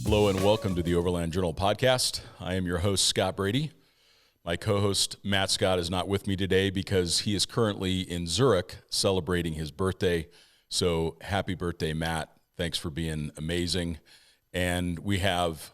Hello and welcome to the Overland Journal podcast. I am your host, Scott Brady. My co-host, Matt Scott, is not with me today because he is currently in Zurich celebrating his birthday. So happy birthday, Matt. Thanks for being amazing. And we have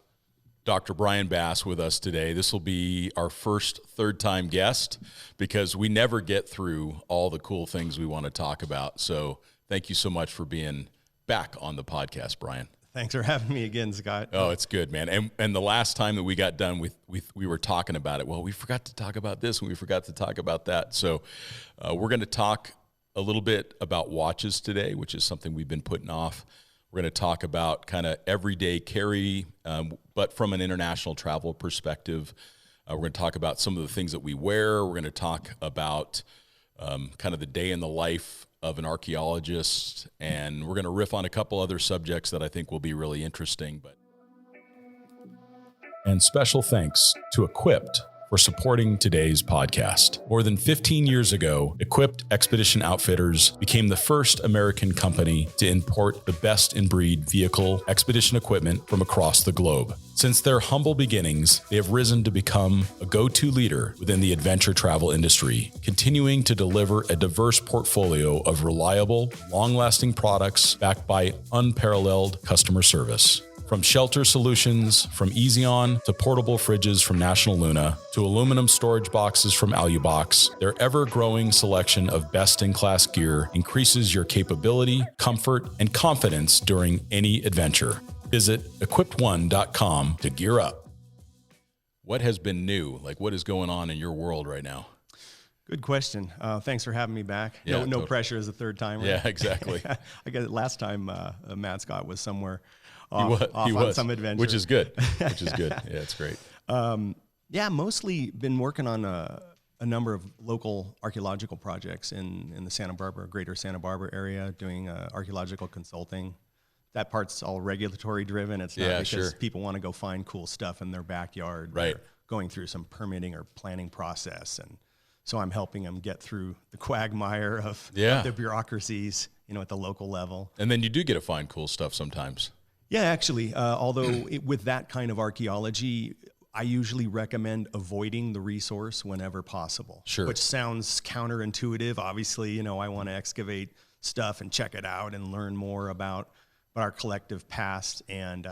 Dr. Bryon Bass with us today. This will be our first third-time guest because we never get through all the cool things we want to talk about. So thank you so much for being back on the podcast, Bryon. Thanks for having me again, Scott. Oh, it's good, man. And the last time that we got done, we were talking about it. Well, we forgot to talk about this and we forgot to talk about that. So we're going to talk a little bit about watches today, which is something we've been putting off. We're going to talk about kind of everyday carry, but from an international travel perspective. We're going to talk about some of the things that we wear. We're going to talk about kind of the day in the life of an archaeologist, and we're going to riff on a couple other subjects that I think will be really interesting. And special thanks to Equipped for supporting today's podcast. More than 15 years ago, Equipped Expedition Outfitters became the first American company to import the best-in-breed vehicle expedition equipment from across the globe. Since their humble beginnings, they have risen to become a go-to leader within the adventure travel industry, continuing to deliver a diverse portfolio of reliable, long-lasting products backed by unparalleled customer service. From shelter solutions from Easy On to portable fridges from National Luna to aluminum storage boxes from Alubox, their ever-growing selection of best-in-class gear increases your capability, comfort, and confidence during any adventure. Visit equippedone.com to gear up. What has been new? Like, what is going on in your world right now? Good question. Thanks for having me back. Yeah, no pressure as a third timer. Yeah, exactly. I guess last time Matt Scott was somewhere He off was on some adventure. Which is good. Yeah, it's great. Mostly been working on a number of local archaeological projects in the Santa Barbara, greater Santa Barbara area, doing archaeological consulting. That part's all regulatory driven. It's not because people want to go find cool stuff in their backyard. Right. They're going through some permitting or planning process. And so I'm helping them get through the quagmire of the bureaucracies, at the local level. And then you do get to find cool stuff sometimes. Yeah, actually, although with that kind of archaeology, I usually recommend avoiding the resource whenever possible. Sure. Which sounds counterintuitive. Obviously, I want to excavate stuff and check it out and learn more about our collective past. And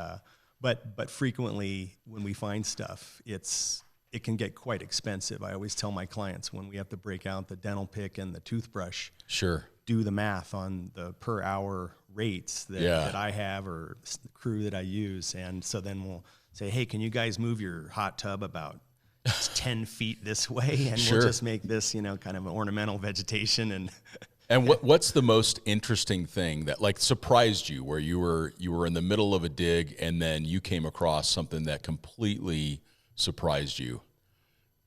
but frequently when we find stuff, it can get quite expensive. I always tell my clients when we have to break out the dental pick and the toothbrush. Sure. Do the math on the per hour rates that I have or the crew that I use. And so then we'll say, hey, can you guys move your hot tub about 10 feet this way? And we'll just make this, kind of an ornamental vegetation. And what's the most interesting thing that surprised you where you were in the middle of a dig and then you came across something that completely surprised you?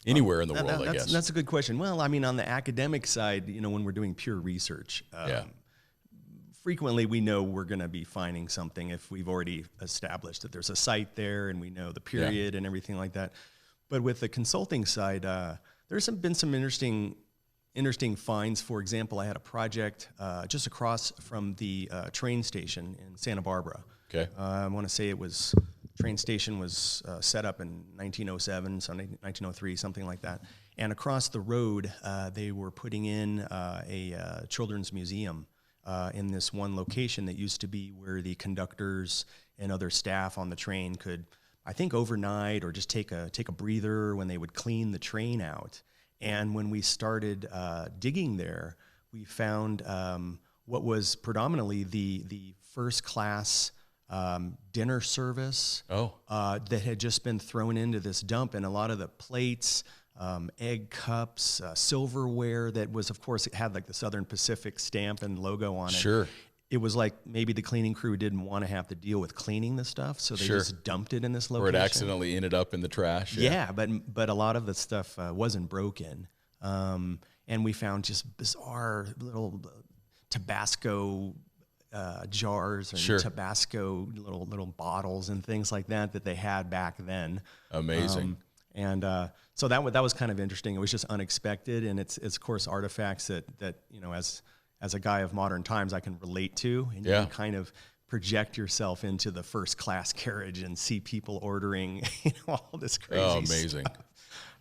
Anywhere in the world, I guess. That's a good question. Well, I mean, on the academic side, when we're doing pure research, frequently we know we're going to be finding something if we've already established that there's a site there and we know the period and everything like that. But with the consulting side, there's been some interesting finds. For example, I had a project just across from the train station in Santa Barbara. Okay. I want to say train station was set up in 1907, so 1903, something like that. And across the road, they were putting in a children's museum in this one location that used to be where the conductors and other staff on the train could, I think, overnight or just take a breather when they would clean the train out. And when we started digging there, we found what was predominantly the first class dinner service that had just been thrown into this dump, and a lot of the plates, egg cups, silverware that was, of course, it had the Southern Pacific stamp and logo on it. Sure. It was like maybe the cleaning crew didn't want to have to deal with cleaning the stuff, so they just dumped it in this location. Or it accidentally ended up in the trash. Yeah, but a lot of the stuff wasn't broken, and we found just bizarre little Tabasco jars and Tabasco little bottles and things like that they had back then. Amazing. So that was kind of interesting. It was just unexpected, and it's of course artifacts that as a guy of modern times, I can relate to, and you can kind of project yourself into the first class carriage and see people ordering, all this crazy amazing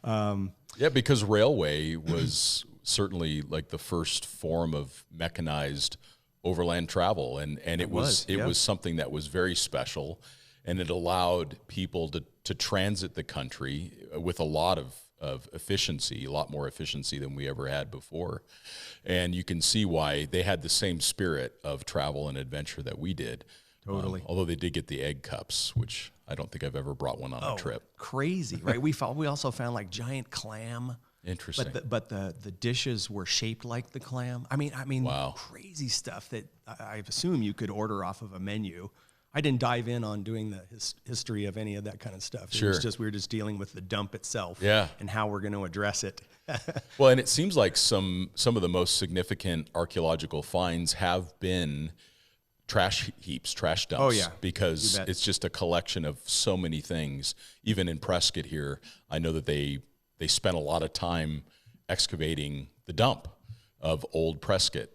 stuff. Because railway was certainly like the first form of mechanized overland travel, and it was something that was very special, and it allowed people to transit the country with a lot of efficiency, a lot more efficiency than we ever had before. And you can see why they had the same spirit of travel and adventure that we did. Totally. Although they did get the egg cups, which I don't think I've ever brought one on a trip. Crazy, right? We also found like giant clam. Interesting. But the dishes were shaped like the clam. I mean, wow. Crazy stuff that I assume you could order off of a menu. I didn't dive in on doing the history of any of that kind of stuff. Sure. It was just, we were just dealing with the dump itself and how we're going to address it. Well, and it seems like some of the most significant archaeological finds have been trash heaps, trash dumps. Oh, yeah. Because it's just a collection of so many things. Even in Prescott here, I know that they spent a lot of time excavating the dump of old Prescott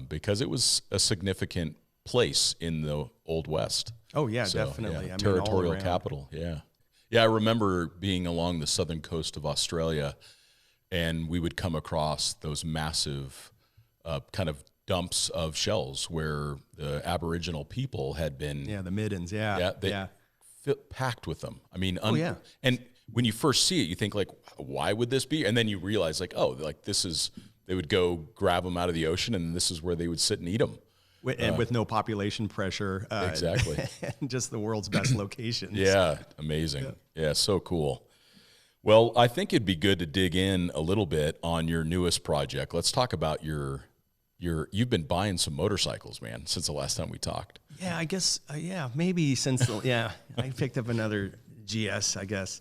because it was a significant place in the Old West. Oh, yeah, definitely. Yeah, territorial capital, yeah. Yeah, I remember being along the southern coast of Australia, and we would come across those massive kind of dumps of shells where the Aboriginal people had been... Yeah, the middens, packed with them. I mean, and when you first see it, you think, like, why would this be? And then you realize, like, oh, like this is... They would go grab them out of the ocean, and this is where they would sit and eat them. And with no population pressure. Exactly. And just the world's best locations. Yeah, amazing. Yeah, so cool. Well, I think it'd be good to dig in a little bit on your newest project. Let's talk about you've been buying some motorcycles, man, since the last time we talked. Yeah, I guess, maybe since, I picked up another GS, I guess.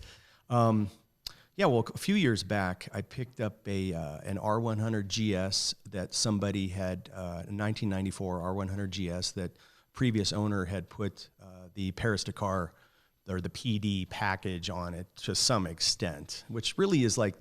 Well, a few years back, I picked up an R100 GS that somebody had, a 1994 R100 GS that previous owner had put the Paris-Dakar or the PD package on it to some extent, which really is like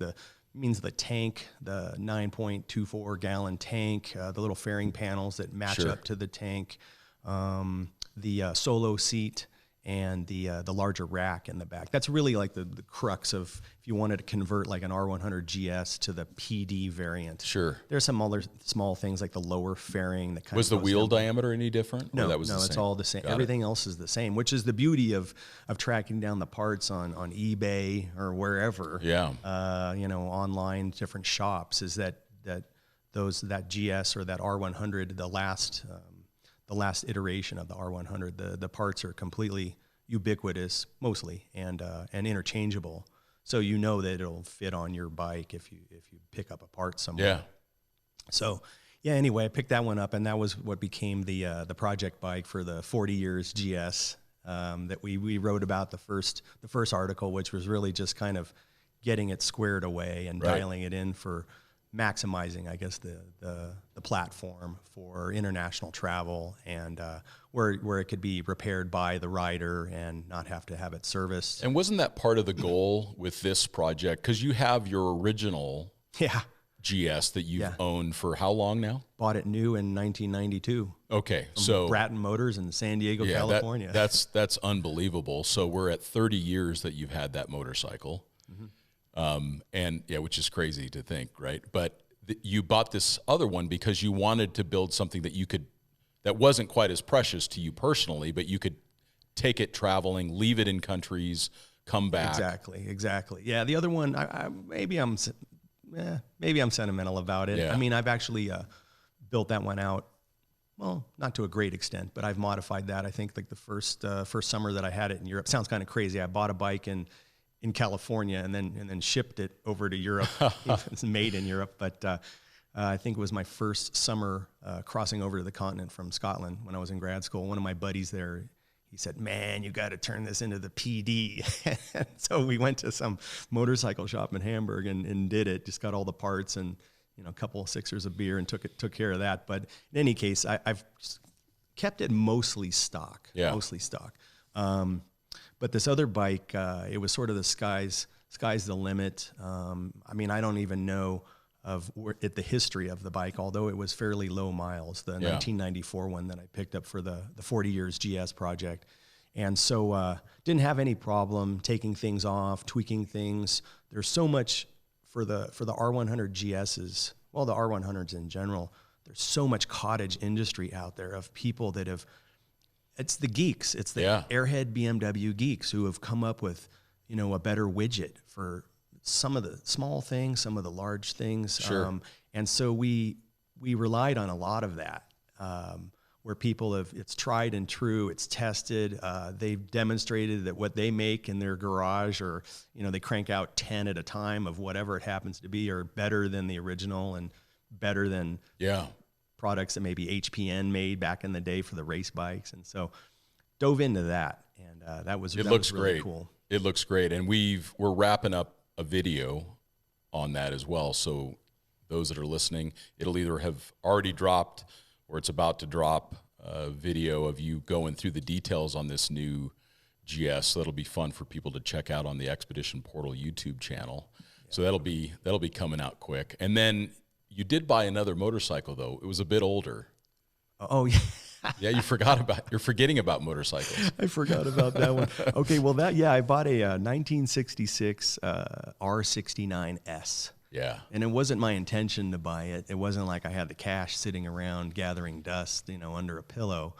means the tank, the 9.24 gallon tank, the little fairing panels that match up to the tank, the solo seat, and the larger rack in the back. That's really like the crux of if you wanted to convert like an R100 GS to the PD variant. Sure. There's some other small things like the lower fairing that kind was of the wheel diameter any different? No, that was it's all the same. Everything else is the same, which is the beauty of tracking down the parts on eBay or wherever. Yeah. Online different shops is that GS or that R100, the last iteration of the R100, the parts are completely ubiquitous, mostly, and interchangeable. So you know that it'll fit on your bike if you pick up a part somewhere. Yeah. So anyway, I picked that one up, and that was what became the project bike for the 40 years GS that we wrote about the first article, which was really just kind of getting it squared away and dialing it in for maximizing, I guess, the platform for international travel and where it could be repaired by the rider and not have to have it serviced. And wasn't that part of the goal with this project? Because you have your original GS that you've owned for how long now? Bought it new in 1992. Okay, so Bratton Motors in San Diego, California. That's unbelievable. So we're at 30 years that you've had that motorcycle. Mm-hmm. Which is crazy to think, right? But you bought this other one because you wanted to build something that wasn't quite as precious to you personally, but you could take it traveling, leave it in countries, come back. Exactly. Yeah, the other one, maybe I'm sentimental about it. Yeah. I mean, I've actually built that one out. Well, not to a great extent, but I've modified that. I think like the first summer that I had it in Europe. Sounds kind of crazy. I bought a bike in California and then shipped it over to Europe. It's made in Europe, but I think it was my first summer crossing over to the continent from Scotland when I was in grad school. One of my buddies there, he said, "Man, you got to turn this into the PD." So we went to some motorcycle shop in Hamburg and did it. Just got all the parts and a couple of sixers of beer and took care of that. But in any case, I've kept it mostly stock. Yeah. Mostly stock. But this other bike, it was sort of the sky's the limit. I mean, I don't even know the history of the bike, although it was fairly low miles, the 1994 one that I picked up for the 40 years GS project. And so didn't have any problem taking things off, tweaking things. There's so much for the R100 GSs, well, the R100s in general, there's so much cottage industry out there of people that have, it's the geeks, it's the airhead BMW geeks who have come up with, a better widget for some of the small things, some of the large things. Sure. And so we relied on a lot of that, where people it's tried and true, it's tested. They've demonstrated that what they make in their garage, or, they crank out 10 at a time of whatever it happens to be, are better than the original and better than products that maybe HPN made back in the day for the race bikes. And so dove into that. And that was really cool. It looks great. And we're wrapping up a video on that as well. So those that are listening, it'll either have already dropped or it's about to drop a video of you going through the details on this new GS. So that'll be fun for people to check out on the Expedition Portal YouTube channel. Yeah. So that'll be coming out quick. And then you did buy another motorcycle though. It was a bit older. Oh yeah. Yeah, you're forgetting about motorcycles. I forgot about that one. Okay, well I bought a 1966 R69S. Yeah. And it wasn't my intention to buy it. It wasn't like I had the cash sitting around gathering dust, under a pillow.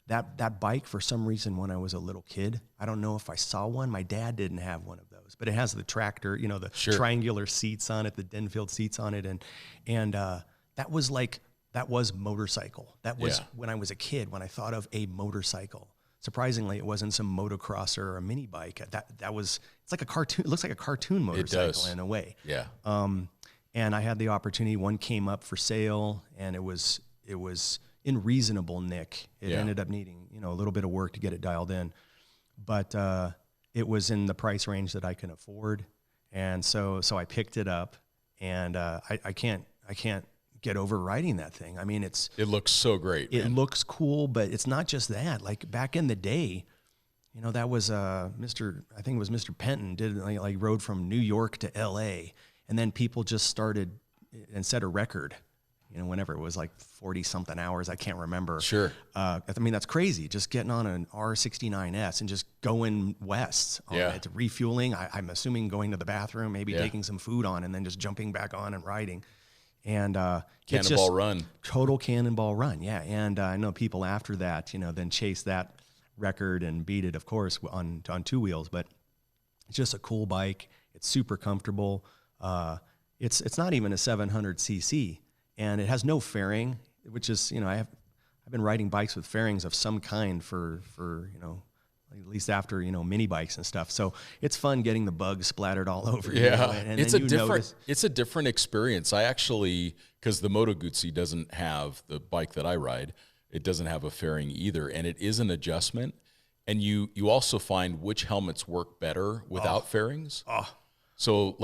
That bike, for some reason, when I was a little kid, I don't know if I saw one. My dad didn't have one of those, but it has the tractor, the triangular seats on it, the Denfield seats on it. And that was motorcycle. That was when I was a kid, when I thought of a motorcycle. Surprisingly, it wasn't some motocrosser or a mini bike. It's like a cartoon. It looks like a cartoon motorcycle in a way. Yeah. And I had the opportunity. One came up for sale, and it was in reasonable nick. It ended up needing a little bit of work to get it dialed in, but it was in the price range that I can afford, and so I picked it up, and I can't get over riding that thing. I mean, it looks so great. It looks cool, but it's not just that. Like back in the day, that was I think it was Mr. Penton did rode from New York to LA, and then people just started and set a record. Whenever it was like 40 something hours, I can't remember. Sure. I mean, that's crazy. Just getting on an R69S and just going west on it, refueling. I'm assuming going to the bathroom, maybe taking some food on, and then just jumping back on and riding. And Cannonball run. Total cannonball run, yeah. And I know people after that, then chase that record and beat it, of course, on two wheels. But it's just a cool bike. It's super comfortable. It's not even a 700cc, and it has no fairing, which is I've been riding bikes with fairings of some kind for at least after mini bikes and stuff. So it's fun getting the bugs splattered all over. And it's a different experience. I actually, because the Moto Guzzi doesn't have the bike that I ride, it doesn't have a fairing either, and it is an adjustment. And you also find which helmets work better without fairings. So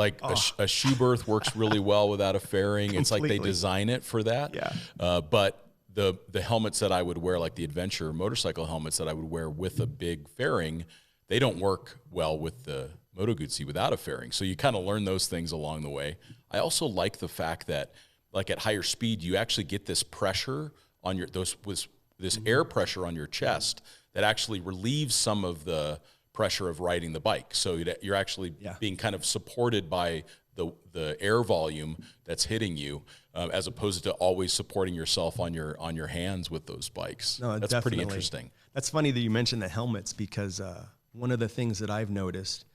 a shoe berth works really well without a fairing. It's like they design it for that. Yeah. But the helmets that I would wear, like the adventure motorcycle helmets that I would wear with a big fairing, they don't work well with the Moto Guzzi without a fairing. So you kind of learn those things along the way. I also like the fact that, like at higher speed, you actually get this pressure on this air pressure on your chest that actually relieves some of the pressure of riding the bike. So you're actually being kind of supported by the air volume that's hitting you, as opposed to always supporting yourself on your hands with those bikes. No, that's definitely pretty interesting. That's funny that you mentioned the helmets, because one of the things that I've noticed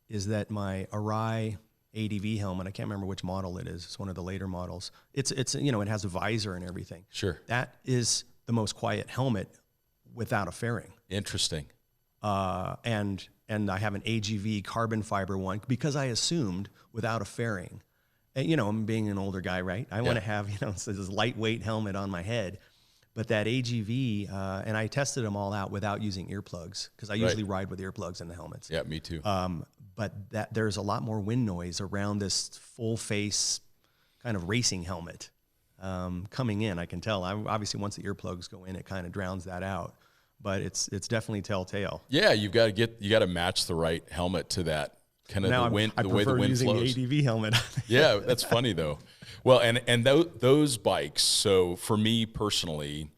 is that my Arai ADV helmet, I can't remember which model it is. It's one of the later models. It's it has a visor and everything. Sure. That is the most quiet helmet without a fairing. Interesting. And I have an AGV carbon fiber one because I assumed without a fairing, and, I'm being an older guy, right? I want to have, this lightweight helmet on my head, but that AGV, and I tested them all out without using earplugs, because I usually ride with earplugs in the helmets. Yeah, me too. But there's a lot more wind noise around this full face kind of racing helmet coming in. I can tell. Obviously, once the earplugs go in, it kind of drowns that out. But it's definitely telltale. Yeah, you got to match the right helmet to that kind of now the wind, I the way the wind using flows. the ADV helmet. Yeah, that's funny though. Well, and those bikes. So for me personally,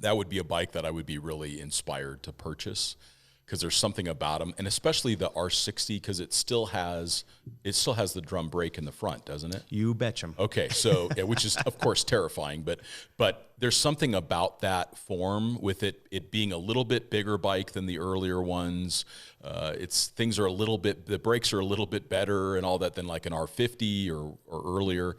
that would be a bike that I would be really inspired to purchase, because there's something about them, and especially the R60, because it still has the drum brake in the front, doesn't it? You betcha. Okay, so yeah, which is of course terrifying, but there's something about that form with it being a little bit bigger bike than the earlier ones. The brakes are a little bit better and all that than like an R50 or earlier.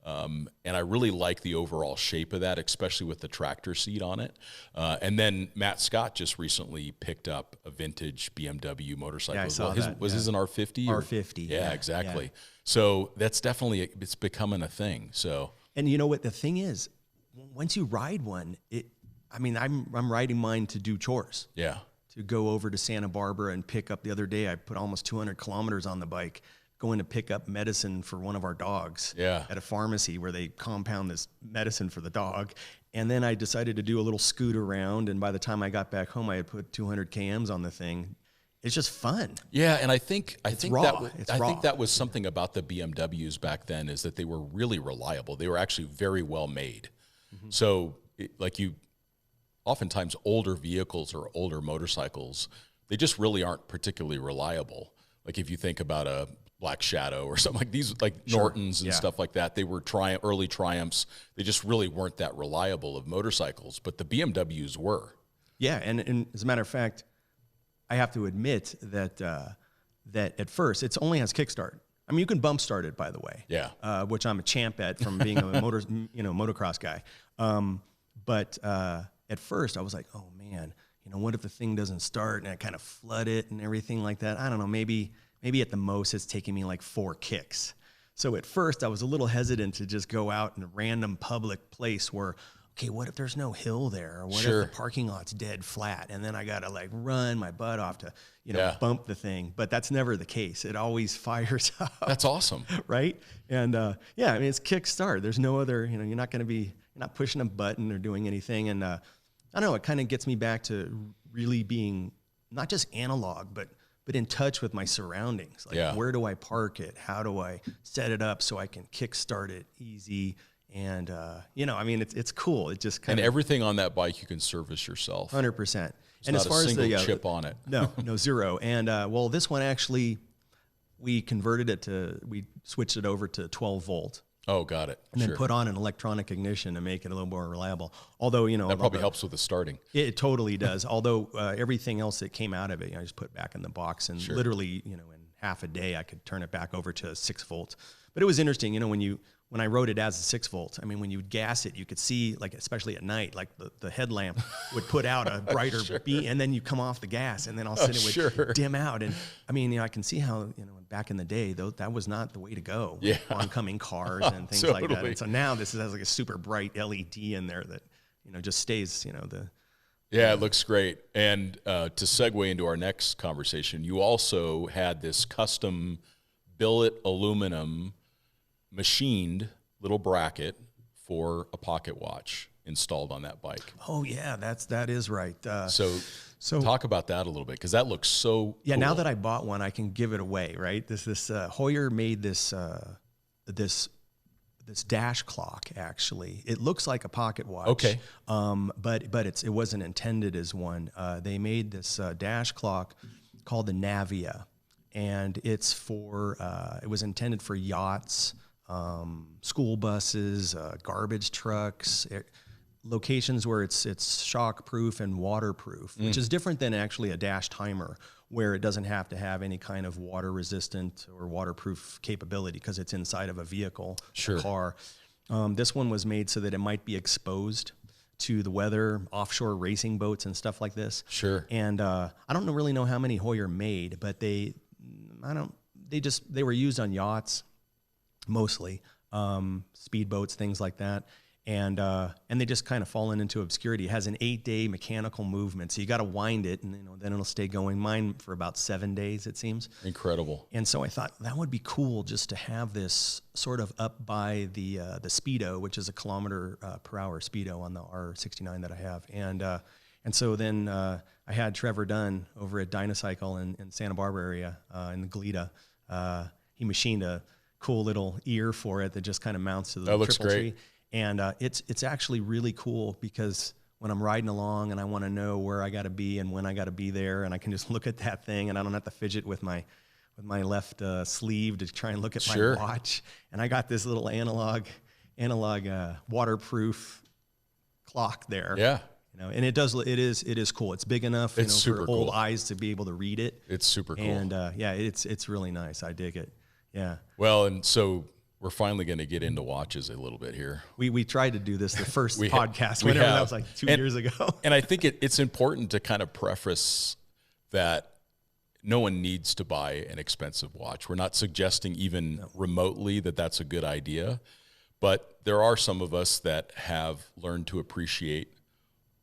And I really like the overall shape of that, especially with the tractor seat on it. And then Matt Scott just recently picked up a vintage BMW motorcycle. Yeah, I saw that. Was his an R50? R50. Yeah, exactly. Yeah. So that's definitely, it's becoming a thing. So, and you know what the thing is, once you ride one, I'm riding mine to do chores. Yeah. To go over to Santa Barbara and pick up. The other day, I put almost 200 kilometers on the bike, going to pick up medicine for one of our dogs at a pharmacy where they compound this medicine for the dog. And then I decided to do a little scoot around. And by the time I got back home, I had put 200 kms on the thing. It's just fun. Yeah, and I think raw. that was something about the BMWs back then, is that they were really reliable. They were actually very well made. Mm-hmm. So oftentimes older vehicles or older motorcycles, they just really aren't particularly reliable. Like if you think about a Black Shadow or something like these, like Nortons and stuff like that, they were early Triumphs. They just really weren't that reliable of motorcycles, but the BMWs were. Yeah, and as a matter of fact, I have to admit that that at first it only has kickstart. I mean, you can bump start it, by the way. Yeah. Which I'm a champ at from being a motocross guy. But at first I was like, oh man, what if the thing doesn't start, and I kind of flood it and everything like that? I don't know, maybe at the most it's taking me like 4 kicks. So at first I was a little hesitant to just go out in a random public place where, okay, what if there's no hill there? Or what if the parking lot's dead flat? And then I got to like run my butt off to, bump the thing. But that's never the case. It always fires up. That's awesome. Right? And it's kickstart. There's no other, you're not pushing a button or doing anything. And I don't know, it kind of gets me back to really being not just analog, but in touch with my surroundings. Like, where do I park it? How do I set it up so I can kickstart it easy? And, it's cool. It just and everything on that bike you can service yourself. 100%. And as far as the chip on it. No, zero. And, this one actually, we switched it over to 12 volt. Oh, got it. And then put on an electronic ignition to make it a little more reliable. Although, that probably helps with the starting. It totally does. Although everything else that came out of it, I just put back in the box, and literally, in half a day, I could turn it back over to 6 volt. But it was interesting, when I rode it as a 6 volt, I mean, when you would gas it, you could see, like, especially at night, like the headlamp would put out a brighter beam, and then you come off the gas, and then all of a sudden it would dim out. And I mean, I can see how, back in the day, though, that was not the way to go. Yeah. Oncoming cars and things like that. And so now this has like a super bright LED in there that, just stays, Yeah, it looks great. And to segue into our next conversation, you also had this custom billet aluminum machined little bracket for a pocket watch installed on that bike. Oh yeah, that is right. So talk about that a little bit, because that looks so cool. Now that I bought one, I can give it away, right? This Hoyer made this dash clock. Actually, it looks like a pocket watch. Okay. But it wasn't intended as one. They made this dash clock called the Navia, and it's it was intended for yachts, school buses, garbage trucks, locations where it's shock proof and waterproof, which is different than actually a dash timer, where it doesn't have to have any kind of water resistant or waterproof capability because it's inside of a vehicle, a car. This one was made so that it might be exposed to the weather, offshore racing boats and stuff like this. Sure. And I don't really know how many Hoyer made, but they were used on yachts mostly, speedboats, things like that. And they just kind of fallen into obscurity. It has an 8-day mechanical movement, so you got to wind it, and then it'll stay going. Mine for about 7 days, it seems. Incredible. And so I thought that would be cool just to have this sort of up by the speedo, which is a kilometer per hour speedo on the R69 that I have. And so then I I had Trevor Dunn over at Dynacycle in Santa Barbara area in the Goleta. He machined a cool little ear for it that just kind of mounts to the triple tree. And it's actually really cool because when I'm riding along and I want to know where I got to be and when I got to be there, and I can just look at that thing and I don't have to fidget with my left sleeve to try and look at my watch. And I got this little analog waterproof clock there. Yeah. You know, and it is cool. It's big enough for old eyes to be able to read it. It's super cool. And yeah, it's really nice. I dig it. Yeah. Well, and so we're finally going to get into watches a little bit here. We tried to do this the first podcast. That was like 2 years ago. And I think it's important to kind of preface that no one needs to buy an expensive watch. We're not suggesting even remotely that that's a good idea, but there are some of us that have learned to appreciate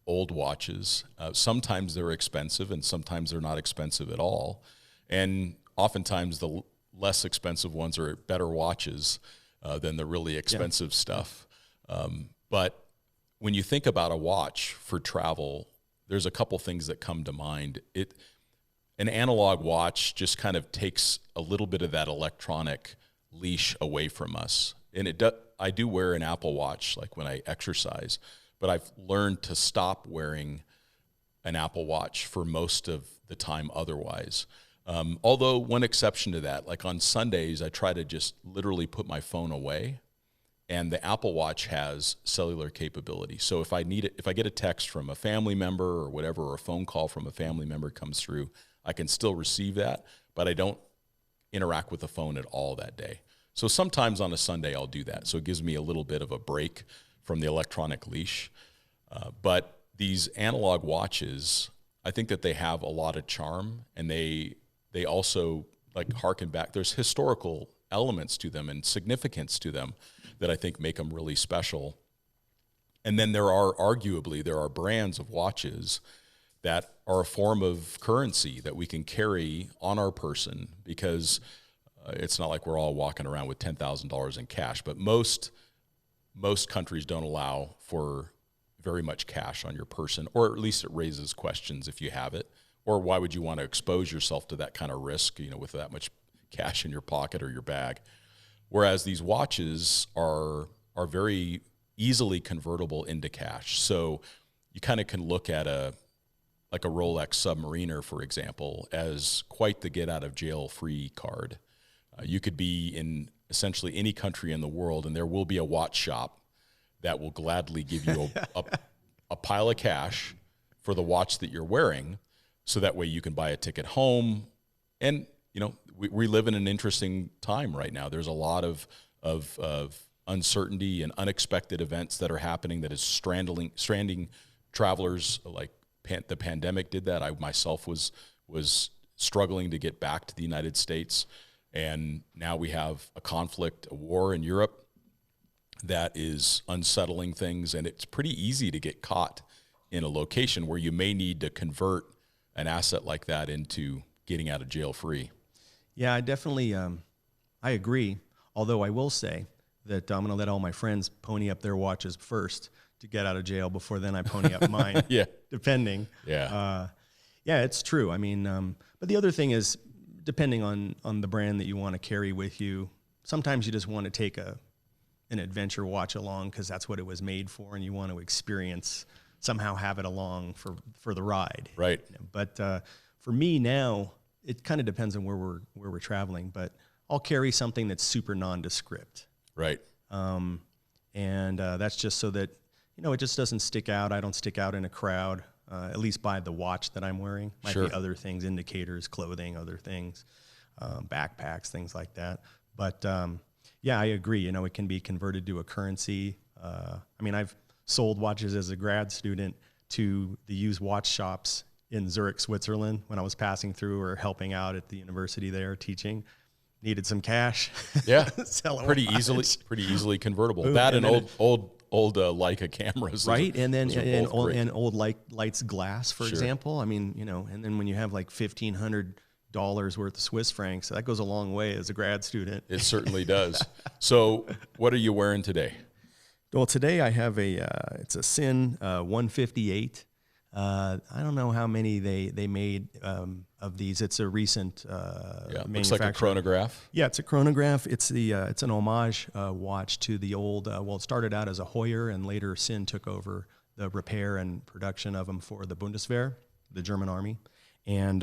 old watches. Sometimes they're expensive and sometimes they're not expensive at all. And oftentimes the less expensive ones are better watches than the really expensive stuff. But when you think about a watch for travel, there's a couple things that come to mind. An analog watch just kind of takes a little bit of that electronic leash away from us. And I do wear an Apple Watch like when I exercise, but I've learned to stop wearing an Apple Watch for most of the time otherwise. Although one exception to that, like on Sundays, I try to just literally put my phone away, and the Apple Watch has cellular capability. So if I get a text from a family member or whatever, or a phone call from a family member comes through, I can still receive that, but I don't interact with the phone at all that day. So sometimes on a Sunday I'll do that. So it gives me a little bit of a break from the electronic leash. But these analog watches, I think that they have a lot of charm, and they also like harken back. There's historical elements to them and significance to them that I think make them really special. And then there are brands of watches that are a form of currency that we can carry on our person, because it's not like we're all walking around with $10,000 in cash, but most countries don't allow for very much cash on your person, or at least it raises questions if you have it. Or why would you want to expose yourself to that kind of risk, with that much cash in your pocket or your bag? Whereas these watches are very easily convertible into cash. So you kind of can look at a Rolex Submariner, for example, as quite the get out of jail free card. You could be in essentially any country in the world, and there will be a watch shop that will gladly give you a pile of cash for the watch that you're wearing, so that way you can buy a ticket home. And we live in an interesting time right now. There's a lot of uncertainty and unexpected events that are happening that is stranding travelers. Like the pandemic did that. I myself was struggling to get back to the United States, and now we have a war in Europe that is unsettling things, and it's pretty easy to get caught in a location where you may need to convert an asset like that into getting out of jail free. Yeah, I definitely, I agree. Although I will say that I'm going to let all my friends pony up their watches first to get out of jail before then I pony up mine. Yeah. Depending. Yeah. Yeah, it's true. I mean, but the other thing is, depending on the brand that you want to carry with you, sometimes you just want to take an adventure watch along because that's what it was made for, and you want to somehow have it along for the ride. Right. But for me now, it kind of depends on where we're traveling, but I'll carry something that's super nondescript. Right. And that's just so that, it just doesn't stick out. I don't stick out in a crowd, at least by the watch that I'm wearing. Might Sure. be other things, indicators, clothing, other things, backpacks, things like that. But yeah, I agree. It can be converted to a currency. I've sold watches as a grad student to the used watch shops in Zurich, Switzerland, when I was passing through or helping out at the university there teaching. Needed some cash. Yeah, Sell a pretty watch. easily convertible. Boom. That and then old Leica cameras, right? And then and old lights glass, for Sure. example. And then when you have like $1,500 worth of Swiss francs, that goes a long way as a grad student. It certainly does. So, what are you wearing today? Well, today I have it's a Sin 158. I don't know how many they made of these. It's a recent looks like a chronograph. Yeah, it's a chronograph. It's an homage watch to the old. Well, it started out as a Heuer, and later Sinn took over the repair and production of them for the Bundeswehr, the German army. And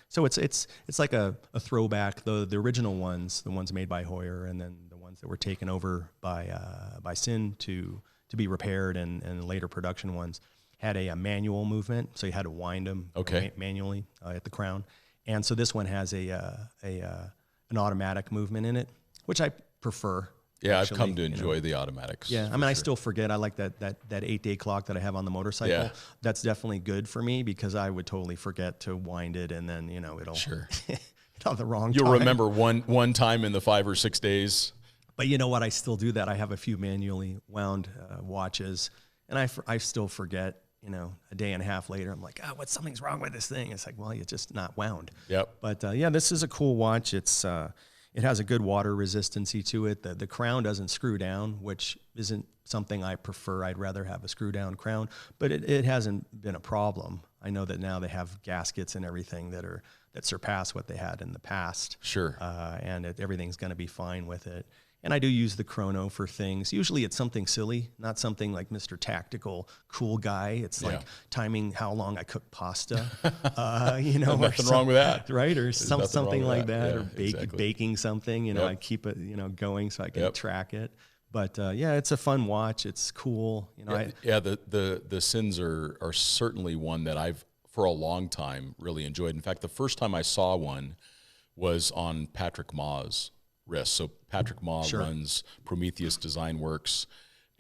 so it's like a throwback. The original ones, the ones made by Heuer, and then the ones that were taken over by Sinn to be repaired, and later production ones had a manual movement, so you had to wind them manually at the crown. And so this one has an automatic movement in it, which I prefer. Yeah, actually, I've come to enjoy the automatics. Yeah, I mean, I still forget. I like that 8-day clock that I have on the motorcycle. Yeah. That's definitely good for me because I would totally forget to wind it, and then it'll sure on the wrong. You'll time. remember one time in the 5 or 6 days. But you know what? I still do that. I have a few manually wound watches, and I still forget. A day and a half later, I'm like, something's wrong with this thing. It's like, well, you're just not wound. Yep. But this is a cool watch. It has a good water resistancy to it. The crown doesn't screw down, which isn't something I prefer. I'd rather have a screw down crown, but it hasn't been a problem. I know that now they have gaskets and everything that surpass what they had in the past. Sure. And everything's going to be fine with it. And I do use the chrono for things. Usually it's something silly, not something like Mr. Tactical cool guy. It's like timing how long I cook pasta, nothing wrong with that. Right? Or something like that, or exactly. baking something, I keep it, going so I can track it. But it's a fun watch. It's cool. The Sinns are certainly one that I've, for a long time, really enjoyed. In fact, the first time I saw one was on Patrick Ma's wrist. So Patrick Ma runs Prometheus Design Works,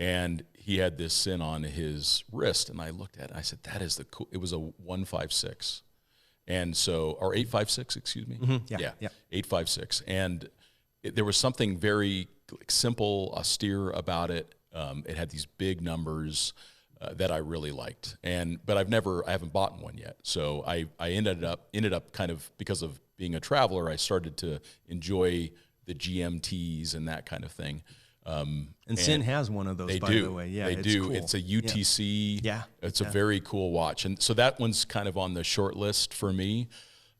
and he had this Sinn on his wrist, and I looked at it, and I said, that is the cool. It was a 156, and so, or 856, excuse me. Mm-hmm. Yeah. 856, and there was something very simple, austere about it. It had these big numbers that I really liked, but I haven't bought one yet. So I ended up kind of, because of being a traveler, I started to enjoy the GMTs and that kind of thing. And Sinn has one of those, by the way. Yeah, they do. Cool. It's a UTC. Yeah. It's a very cool watch. And so that one's kind of on the short list for me.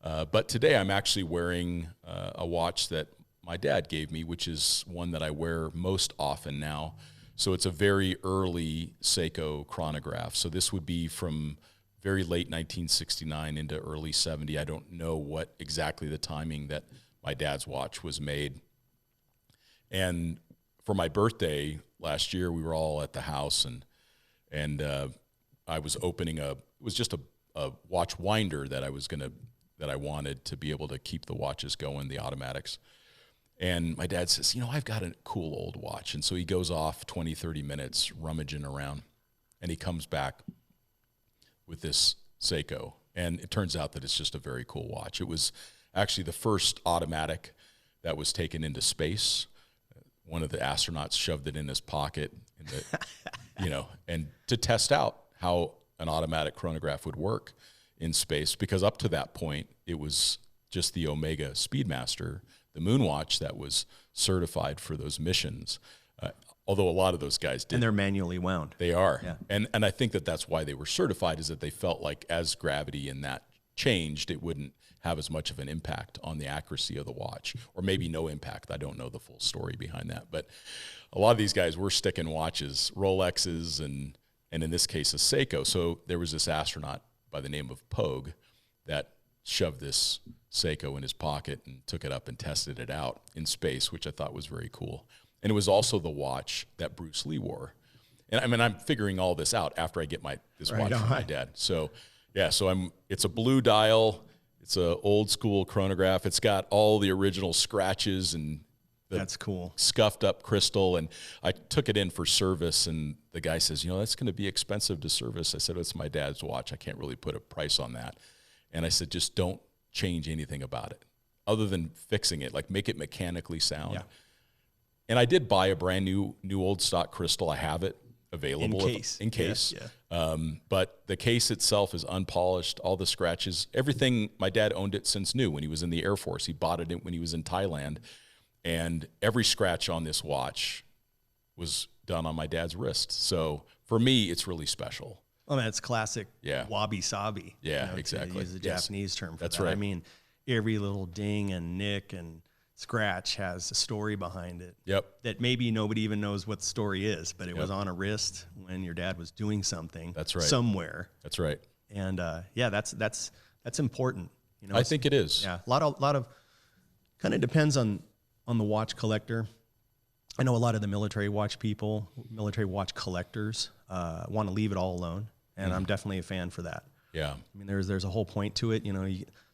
But today I'm actually wearing a watch that my dad gave me, which is one that I wear most often now. So it's a very early Seiko chronograph. So this would be from very late 1969 into early 70. I don't know what exactly the timing that my dad's watch was made. And for my birthday last year, we were all at the house, and I was opening it was just a watch winder that I wanted to be able to keep the watches going, the automatics. And my dad says, I've got a cool old watch. And so he goes off 20, 30 minutes rummaging around, and he comes back with this Seiko. And it turns out that it's just a very cool watch. It was actually the first automatic that was taken into space. One of the astronauts shoved it in his pocket, and to test out how an automatic chronograph would work in space, because up to that point, it was just the Omega Speedmaster, the moon watch, that was certified for those missions. Although a lot of those guys did. And they're manually wound. They are. Yeah. And I think that's why they were certified, is that they felt like as gravity in that changed, it wouldn't have as much of an impact on the accuracy of the watch, or maybe no impact. I don't know the full story behind that. But a lot of these guys were sticking watches, Rolexes, and in this case, a Seiko. So there was this astronaut by the name of Pogue that shoved this Seiko in his pocket and took it up and tested it out in space, which I thought was very cool. And it was also the watch that Bruce Lee wore. And I mean, I'm figuring all this out after I get this watch from my dad. So yeah, it's a blue dial. It's an old school chronograph. It's got all the original scratches and that's cool, scuffed up crystal. And I took it in for service, and the guy says, that's going to be expensive to service. I said, it's my dad's watch. I can't really put a price on that. And I said, just don't change anything about it other than fixing it, like make it mechanically sound. Yeah. And I did buy a brand new old stock crystal. I have it available in case. Yeah. But the case itself is unpolished, all the scratches, everything. My dad owned it since new, when he was in the Air Force. He bought it when he was in Thailand, and every scratch on this watch was done on my dad's wrist. So for me, it's really special. Well, that's classic Yeah. wabi-sabi. Yeah, you know, exactly. To use the Japanese term for That's that. right. I mean, every little ding and nick and scratch has a story behind it. Yep. That maybe nobody even knows what the story is, but it was on a wrist when your dad was doing something. That's right. Somewhere. That's right. And that's important. You know, I think it is. Yeah, a lot of kind of depends on the watch collector. I know a lot of the military watch people, military watch collectors, want to leave it all alone, and I'm definitely a fan for that. Yeah. I mean, there's a whole point to it. You know,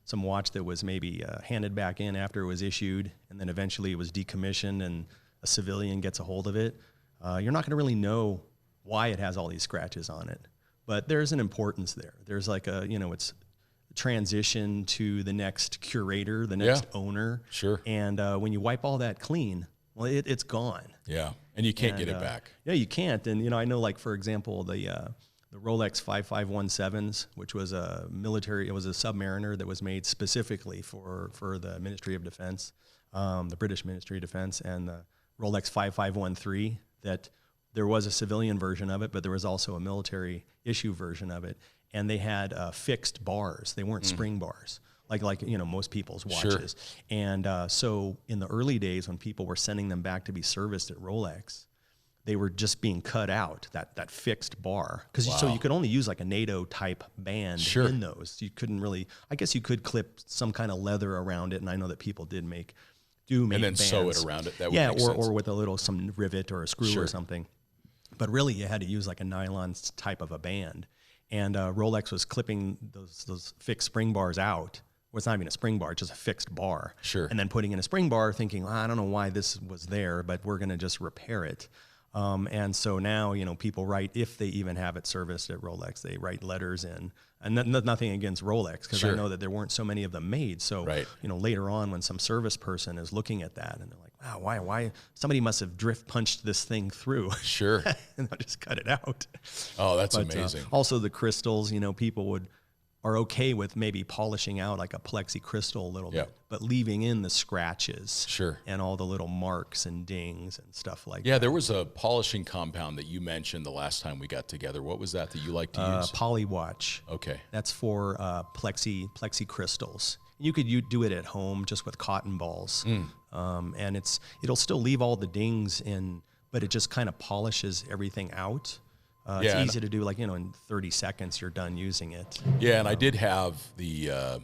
some watch that was maybe handed back in after it was issued, and then eventually it was decommissioned, and a civilian gets a hold of it. You're not going to really know why it has all these scratches on it, but there's an importance there. There's like it's transition to the next curator, the next owner. Sure. And when you wipe all that clean, well, it's gone. Yeah. And you can't get it back. Yeah, you can't. And, you know, I know, like, for example, the Rolex 5517s, which was a military, it was a Submariner that was made specifically for the Ministry of Defense, the British Ministry of Defense, and the Rolex 5513, that there was a civilian version of it, but there was also a military issue version of it. And they had fixed bars. They weren't spring bars. Like you know, most people's watches. Sure. And so in the early days when people were sending them back to be serviced at Rolex, they were just being cut out, that fixed bar. Because so you could only use like a NATO type band in those. You couldn't really, I guess you could clip some kind of leather around it, and I know that people do make and then bands. Sew it around it. That would make sense. Or with some rivet or a screw or something. But really you had to use like a nylon type of a band. And Rolex was clipping those fixed spring bars out. Well, it's not even a spring bar, it's just a fixed bar. Sure. And then putting in a spring bar thinking, I don't know why this was there, but we're going to just repair it. And so now, you know, people write, if they even have it serviced at Rolex, they write letters in. And nothing against Rolex, because I know that there weren't so many of them made. So, you know, later on when some service person is looking at that and they're like, wow, why somebody must have drift punched this thing through. Sure. And they'll just cut it out. Oh, that's amazing. Also the crystals, you know, people are okay with maybe polishing out like a plexi crystal a little bit, but leaving in the scratches and all the little marks and dings and stuff like that. Yeah, there was a polishing compound that you mentioned the last time we got together. What was that you like to use? Polywatch. Okay. That's for plexi crystals. You could do it at home just with cotton balls. And it'll still leave all the dings in, but it just kind of polishes everything out. It's easy to do, like, you know, in 30 seconds you're done using it. Yeah, and I did have the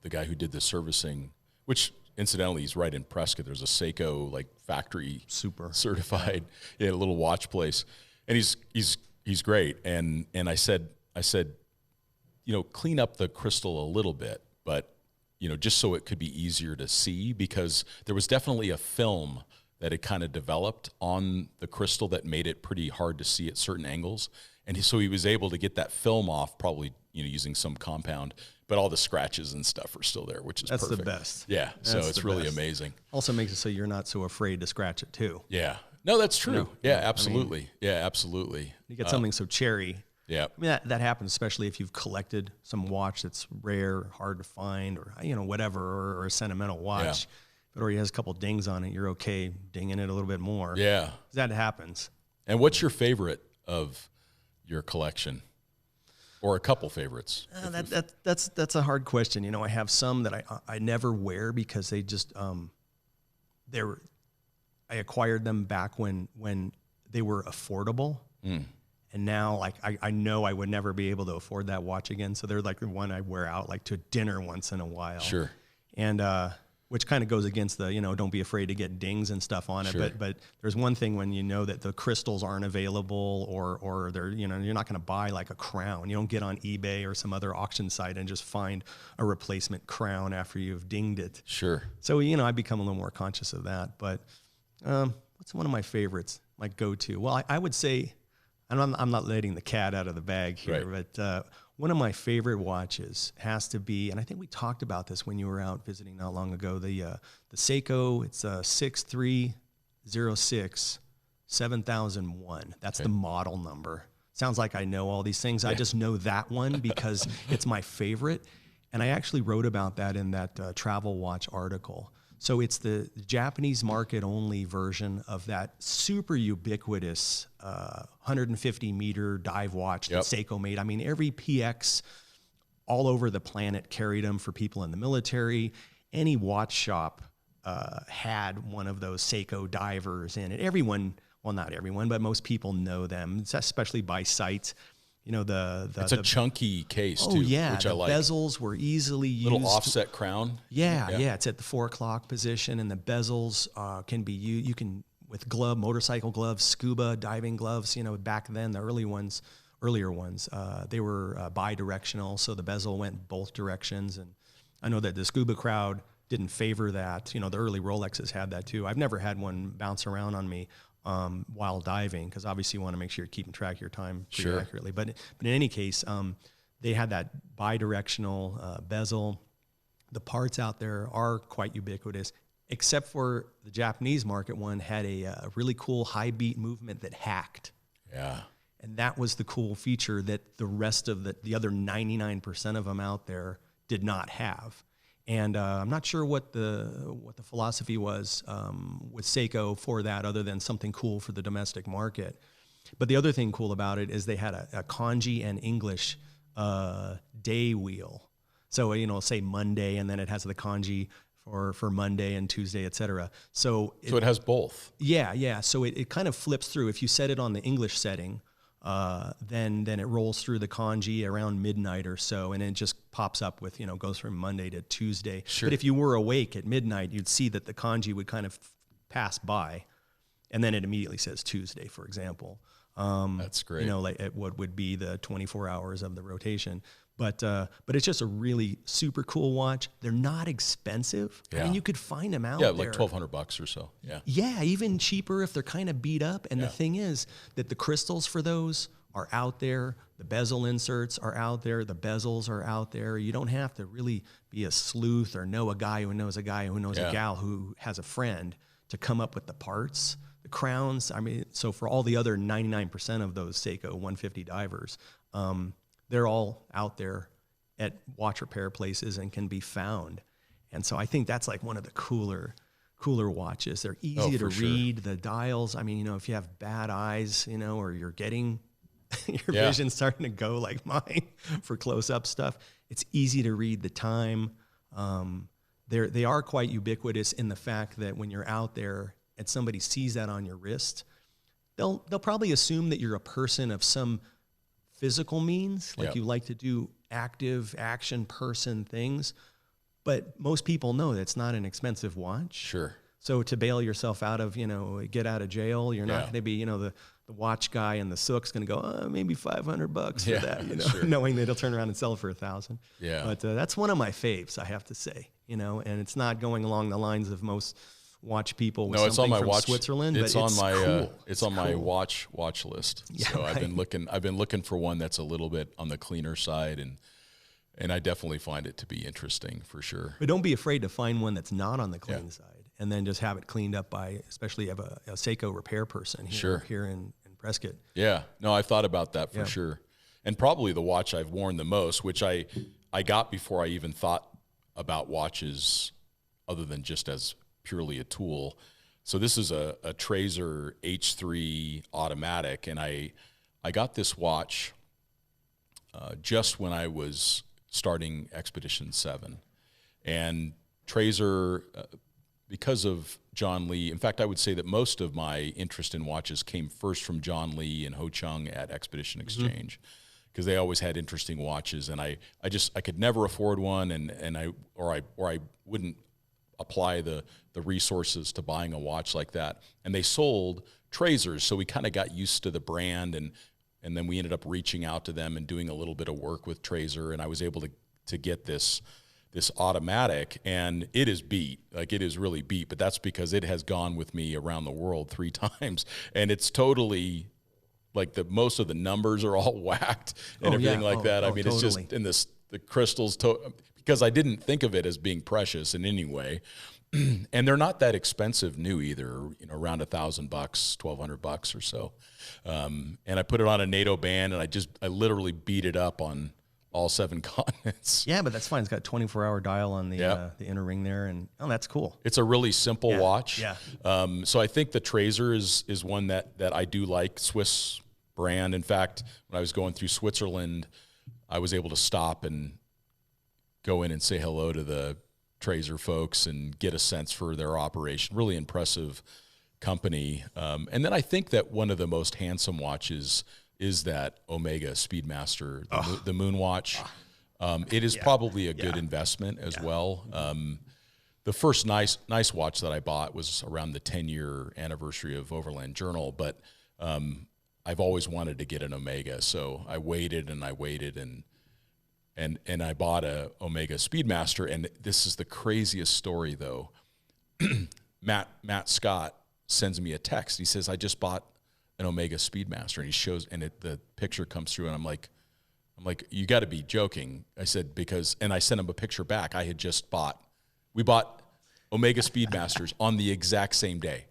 guy who did the servicing, which incidentally he's right in Prescott. There's a Seiko like factory certified a little watch place, and he's great. And I said, you know, clean up the crystal a little bit, but you know, just so it could be easier to see, because there was definitely a film that it kind of developed on the crystal that made it pretty hard to see at certain angles. And so he was able to get that film off, probably, you know, using some compound, but all the scratches and stuff are still there, which is perfect. That's the best. Yeah, so it's really amazing. Also makes it so you're not so afraid to scratch it too. Yeah. No, that's true. No, yeah, absolutely. I mean, yeah, absolutely. You get something so cherry. Yeah. I mean, that happens, especially if you've collected some watch that's rare, hard to find, or, you know, whatever, or a sentimental watch. Yeah. But already has a couple dings on it, you're okay dinging it a little bit more. Yeah. That happens. And what's your favorite of your collection? Or a couple favorites? That's a hard question. You know, I have some that I never wear because they just, I acquired them back when they were affordable. And now, like, I know I would never be able to afford that watch again. So they're like the one I wear out, like, to dinner once in a while. Sure. And, which kind of goes against the, you know, don't be afraid to get dings and stuff on it. Sure. But there's one thing when you know that the crystals aren't available, or they're, you know, you're not going to buy like a crown. You don't get on eBay or some other auction site and just find a replacement crown after you've dinged it. Sure. So, you know, I've become a little more conscious of that. But what's one of my favorites, my go-to? Well, I would say, and I'm not letting the cat out of the bag here, but one of my favorite watches has to be, and I think we talked about this when you were out visiting not long ago, the Seiko. It's a 6306 7001. That's the model number. Sounds like I know all these things. I just know that one because it's my favorite. And I actually wrote about that in that travel watch article. So it's the Japanese market only version of that super ubiquitous 150 meter dive watch that Seiko made. I mean, every PX all over the planet carried them for people in the military. Any watch shop had one of those Seiko divers in it. Everyone, well, not everyone, but most people know them, especially by sight. You know, it's a chunky case too, which I like. Bezels were easily used. Little offset crown. Yeah. It's at the 4 o'clock position, and the bezels can be used. You can, with motorcycle gloves, scuba diving gloves. You know, back then the earlier ones, they were bi-directional, so the bezel went both directions. And I know that the scuba crowd didn't favor that. You know, the early Rolexes had that too. I've never had one bounce around on me while diving, because obviously you want to make sure you're keeping track of your time pretty accurately. But in any case, they had that bi-directional bezel. The parts out there are quite ubiquitous, except for the Japanese market one had a really cool high beat movement that hacked. Yeah. And that was the cool feature that the rest of the other 99% of them out there did not have. And I'm not sure what the philosophy was with Seiko for that, other than something cool for the domestic market. But the other thing cool about it is they had a kanji and English day wheel. So, you know, say Monday, and then it has the kanji for Monday and Tuesday, et cetera. So it has both. Yeah. So it kind of flips through. If you set it on the English setting, then it rolls through the kanji around midnight or so, and it just pops up with, you know, goes from Monday to Tuesday. Sure. But if you were awake at midnight, you'd see that the kanji would kind of pass by, and then it immediately says Tuesday, for example. That's great. You know, like what would be the 24 hours of the rotation. But it's just a really super cool watch. They're not expensive. Yeah. I mean, you could find them out there. Yeah, like $1,200 or so. Yeah. Yeah, even cheaper if they're kind of beat up. And the thing is that the crystals for those are out there. The bezel inserts are out there. The bezels are out there. You don't have to really be a sleuth or know a guy who knows a guy who knows a gal who has a friend to come up with the parts. The crowns, I mean, so for all the other 99% of those Seiko 150 divers, they're all out there at watch repair places and can be found. And so I think that's like one of the cooler watches. They're easy to read. The dials, I mean, you know, if you have bad eyes, you know, or you're getting your vision starting to go like mine for close-up stuff, it's easy to read the time. They are quite ubiquitous in the fact that when you're out there and somebody sees that on your wrist, they'll probably assume that you're a person of some physical means, like you like to do active action person things, but most people know that's not an expensive watch. Sure. So to bail yourself out of, you know, get out of jail, you're not going to be, you know, the watch guy and the sook's going to go, maybe $500 for that, you know, knowing that he'll turn around and sell it for $1,000. Yeah. But that's one of my faves, I have to say, you know, and it's not going along the lines of most watch people with something from Switzerland, but it's on my cool. It's on my watch list. Yeah, so I've been looking for one that's a little bit on the cleaner side, and I definitely find it to be interesting for sure. But don't be afraid to find one that's not on the clean side, and then just have it cleaned up by, especially have a Seiko repair person here in Prescott. Yeah, no, I've thought about that for sure. And probably the watch I've worn the most, which I got before I even thought about watches other than just as purely a tool. So this is a Trazer H3 automatic, and I got this watch just when I was starting Expedition 7. And Trazer, because of John Lee, in fact, I would say that most of my interest in watches came first from John Lee and Ho Chung at Expedition Exchange, because they always had interesting watches, and I could never afford one, and I wouldn't apply the resources to buying a watch like that. And they sold Trazers, so we kind of got used to the brand, and then we ended up reaching out to them and doing a little bit of work with Trazer, and I was able to get this automatic, and it is beat. Like, it is really beat, but that's because it has gone with me around the world 3 times, and it's totally like most of the numbers are all whacked and everything like that. I mean, totally. It's just in the crystals, because I didn't think of it as being precious in any way. And they're not that expensive new either, you know, around $1,000, $1,200 or so. And I put it on a NATO band, and I literally beat it up on all 7 continents. Yeah, but that's fine. It's got 24-hour dial on the inner ring there, and that's cool. It's a really simple watch. Yeah. So I think the Tracer is one that I do like, Swiss brand. In fact, when I was going through Switzerland, I was able to stop and go in and say hello to the Tracer folks and get a sense for their operation. Really impressive company. And then I think that one of the most handsome watches is that Omega Speedmaster, the Moon watch. It is probably a good investment as well. The first nice watch that I bought was around the 10-year anniversary of Overland Journal, but I've always wanted to get an Omega, so I waited and I bought a Omega Speedmaster. And this is the craziest story, though. Matt Scott sends me a text. He says, "I just bought an Omega Speedmaster," and he shows, and the picture comes through, and I'm like, "You got to be joking." I said, and I sent him a picture back. We bought Omega Speedmasters on the exact same day,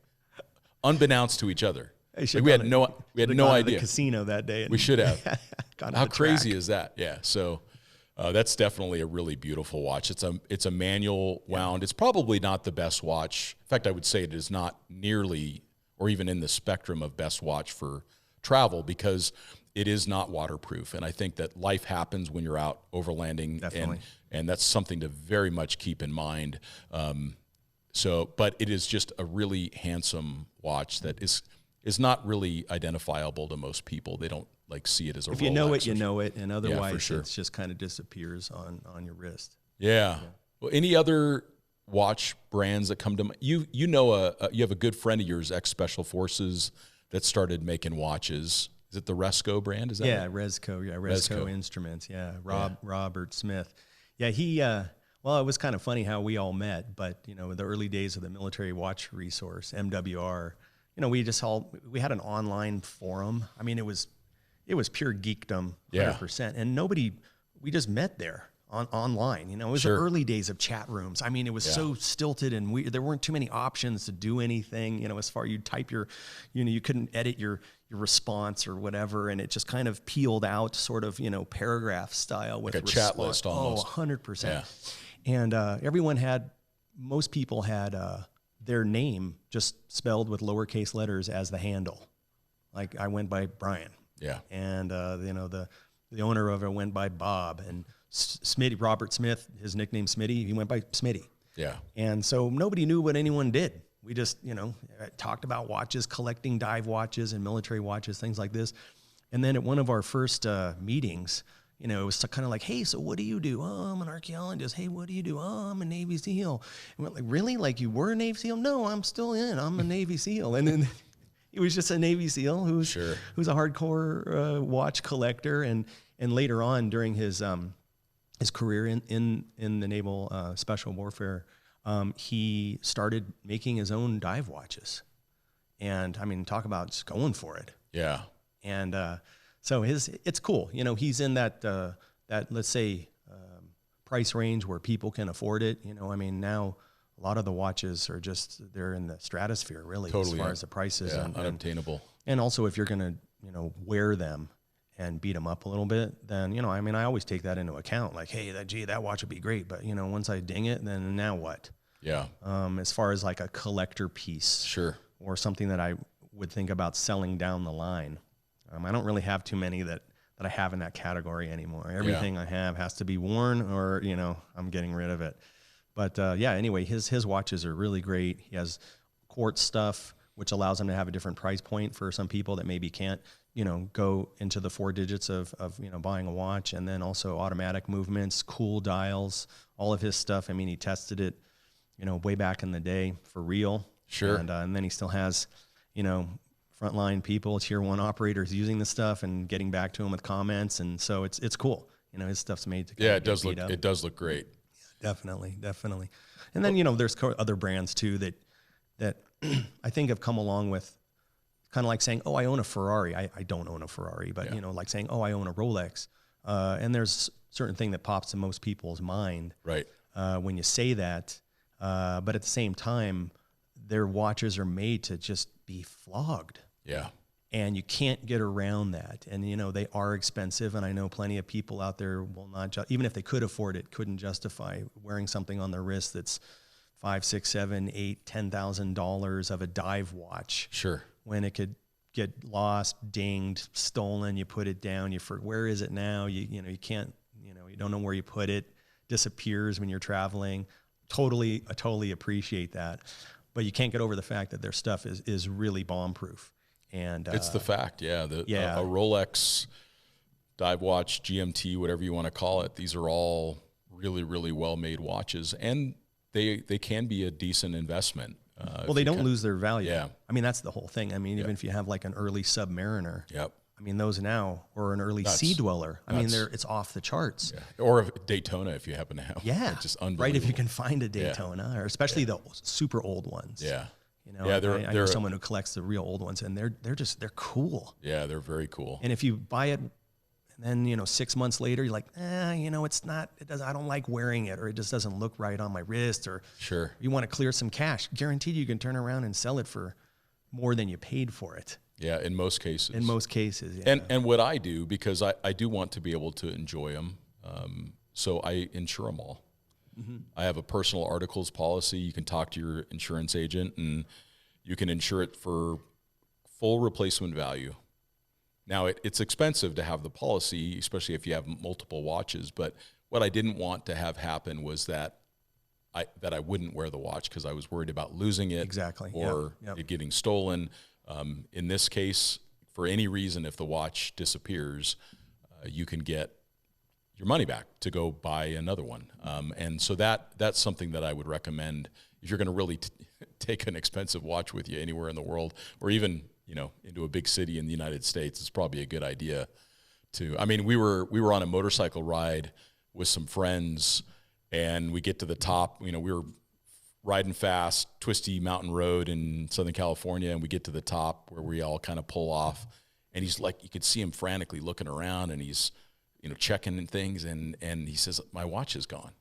unbeknownst to each other. Like we had no idea. The casino that day. We should have. How crazy is that? Yeah. So that's definitely a really beautiful watch. It's a manual wound. It's probably not the best watch. In fact, I would say it is not nearly or even in the spectrum of best watch for travel, because it is not waterproof. And I think that life happens when you're out overlanding. Definitely. And that's something to very much keep in mind. But it is just a really handsome watch that is not really identifiable to most people. They don't see it as a Rolex. If you know it, you know it, and otherwise it just kind of disappears on your wrist. Yeah. Well, any other watch brands that come to mind? You have a good friend of yours, ex-Special Forces, that started making watches. Is it the Resco brand? Is that it? Resco Instruments. Yeah, Robert Smith. Yeah, he. Well, it was kind of funny how we all met, but the early days of the Military Watch Resource, MWR. We had an online forum. I mean, it was pure geekdom, 100%. And we just met there online. It was the early days of chat rooms. I mean, it was so stilted, and there weren't too many options to do anything. As far you type you couldn't edit your response or whatever, and it just kind of peeled out, sort of paragraph style with like a chat list almost. 100%. Yeah. And most people had their name just spelled with lowercase letters as the handle. Like I went by Bryon. Yeah. And the owner of it went by Bob, and Smitty, Robert Smith, his nickname Smitty, he went by Smitty. Yeah. And so nobody knew what anyone did. We just, talked about watches, collecting dive watches and military watches, things like this. And then at one of our first meetings, it was kind of like, "Hey, so what do you do?" "Oh, I'm an archaeologist." "Hey, what do you do?" "Oh, I'm a Navy SEAL." And we're like, "Really? Like you were a Navy SEAL?" "No, I'm still in. I'm a Navy SEAL." And then he was just a Navy SEAL who's a hardcore watch collector. And later on during his career in the Naval Special Warfare, he started making his own dive watches. And I mean, talk about just going for it. Yeah. And so it's cool. He's in that let's say price range where people can afford it. I mean, now a lot of the watches are they're in the stratosphere, really, as far as the prices. Yeah, unobtainable. And also, if you're going to wear them and beat them up a little bit, then, I mean, I always take that into account. Like, hey, that watch would be great. But, once I ding it, then now what? Yeah. As far as like a collector piece. Sure. Or something that I would think about selling down the line. I don't really have too many that I have in that category anymore. Everything I have has to be worn, or, I'm getting rid of it. But anyway, his watches are really great. He has quartz stuff, which allows him to have a different price point for some people that maybe can't, go into the 4 digits of buying a watch. And then also automatic movements, cool dials, all of his stuff. I mean, he tested it, way back in the day for real. Sure. And then he still has, frontline people, tier 1 operators using the stuff and getting back to him with comments. And so it's cool. His stuff's made to it does look great. Definitely. And then, there's other brands too that I think have come along with kind of like saying, "Oh, I own a Ferrari." I don't own a Ferrari, but like saying, "Oh, I own a Rolex." And there's certain thing that pops in most people's mind when you say that. But at the same time, their watches are made to just be flogged. Yeah. And you can't get around that. And, they are expensive. And I know plenty of people out there will not, even if they could afford it, couldn't justify wearing something on their wrist that's $5,000, $6,000, $7,000, $8,000, $10,000 of a dive watch. Sure. When it could get lost, dinged, stolen, you put it down, where is it now? You can't, you don't know where you put it, disappears when you're traveling. I totally appreciate that. But you can't get over the fact that their stuff is really bomb-proof. And it's the fact, a Rolex dive watch, GMT, whatever you want to call it, these are all really, really well-made watches, and they can be a decent investment. Well, they don't lose their value. Yeah. I mean, that's the whole thing. I mean, even if you have like an early Submariner, yep. I mean, those now, or an early Sea Dweller, I mean, it's off the charts. Yeah. Or a Daytona if you happen to have. Yeah. Just unbelievable. Right, if you can find a Daytona, or especially the super old ones. Yeah. I know someone who collects the real old ones, and they're cool. Yeah, they're very cool. And if you buy it, and then 6 months later, you're like, it's not. I don't like wearing it, or it just doesn't look right on my wrist, or sure, you want to clear some cash. Guaranteed, you can turn around and sell it for more than you paid for it. Yeah, in most cases. Yeah. And what I do, because I do want to be able to enjoy them, so I insure them all. Mm-hmm. I have a personal articles policy. You can talk to your insurance agent, and you can insure it for full replacement value. Now, it's expensive to have the policy, especially if you have multiple watches. But what I didn't want to have happen was that I wouldn't wear the watch because I was worried about losing it, exactly, or it getting stolen. In this case, for any reason, if the watch disappears, you can get your money back to go buy another one. And so that's something that I would recommend if you're going to really take an expensive watch with you anywhere in the world, or even into a big city in the United States. It's probably a good idea to. I mean, we were on a motorcycle ride with some friends, and we get to the top. We were riding fast, twisty mountain road in Southern California, and we get to the top where we all kind of pull off. And he's like, you could see him frantically looking around, and he's checking things, and he says, my watch is gone.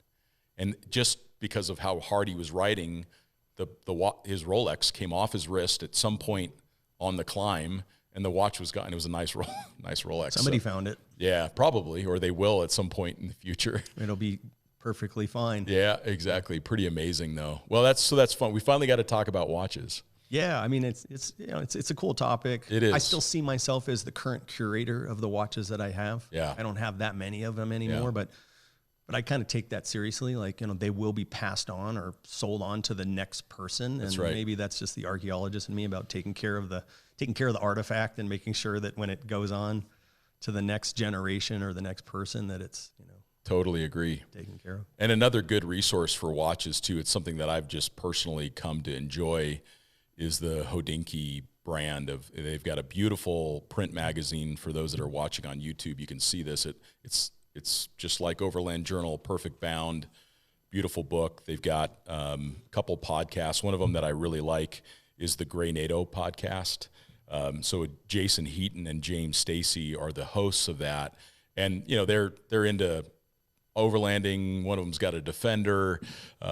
And just because of how hard he was riding, his Rolex came off his wrist at some point on the climb, and the watch was gone. It was a nice Rolex. Somebody found it. Yeah, probably, or they will at some point in the future. It'll be perfectly fine. Yeah, exactly. Pretty amazing, though. Well, that's fun. We finally got to talk about watches. Yeah, I mean, it's a cool topic. It is. I still see myself as the current curator of the watches that I have. Yeah. I don't have that many of them anymore, but I kind of take that seriously. Like, they will be passed on or sold on to the next person. That's and right. Maybe that's just the archaeologist in me about taking care of the artifact and making sure that when it goes on to the next generation or the next person, that it's, totally agree. Taken care of. And another good resource for watches too, it's something that I've just personally come to enjoy, is the Hodinkee brand they've got a beautiful print magazine. For those that are watching on YouTube, you can see this. It's just like Overland Journal, perfect bound, beautiful book. They've got a couple podcasts. One of them that I really like is the Gray NATO podcast. So Jason Heaton and James Stacy are the hosts of that. And, they're into overlanding. One of them's got a Defender.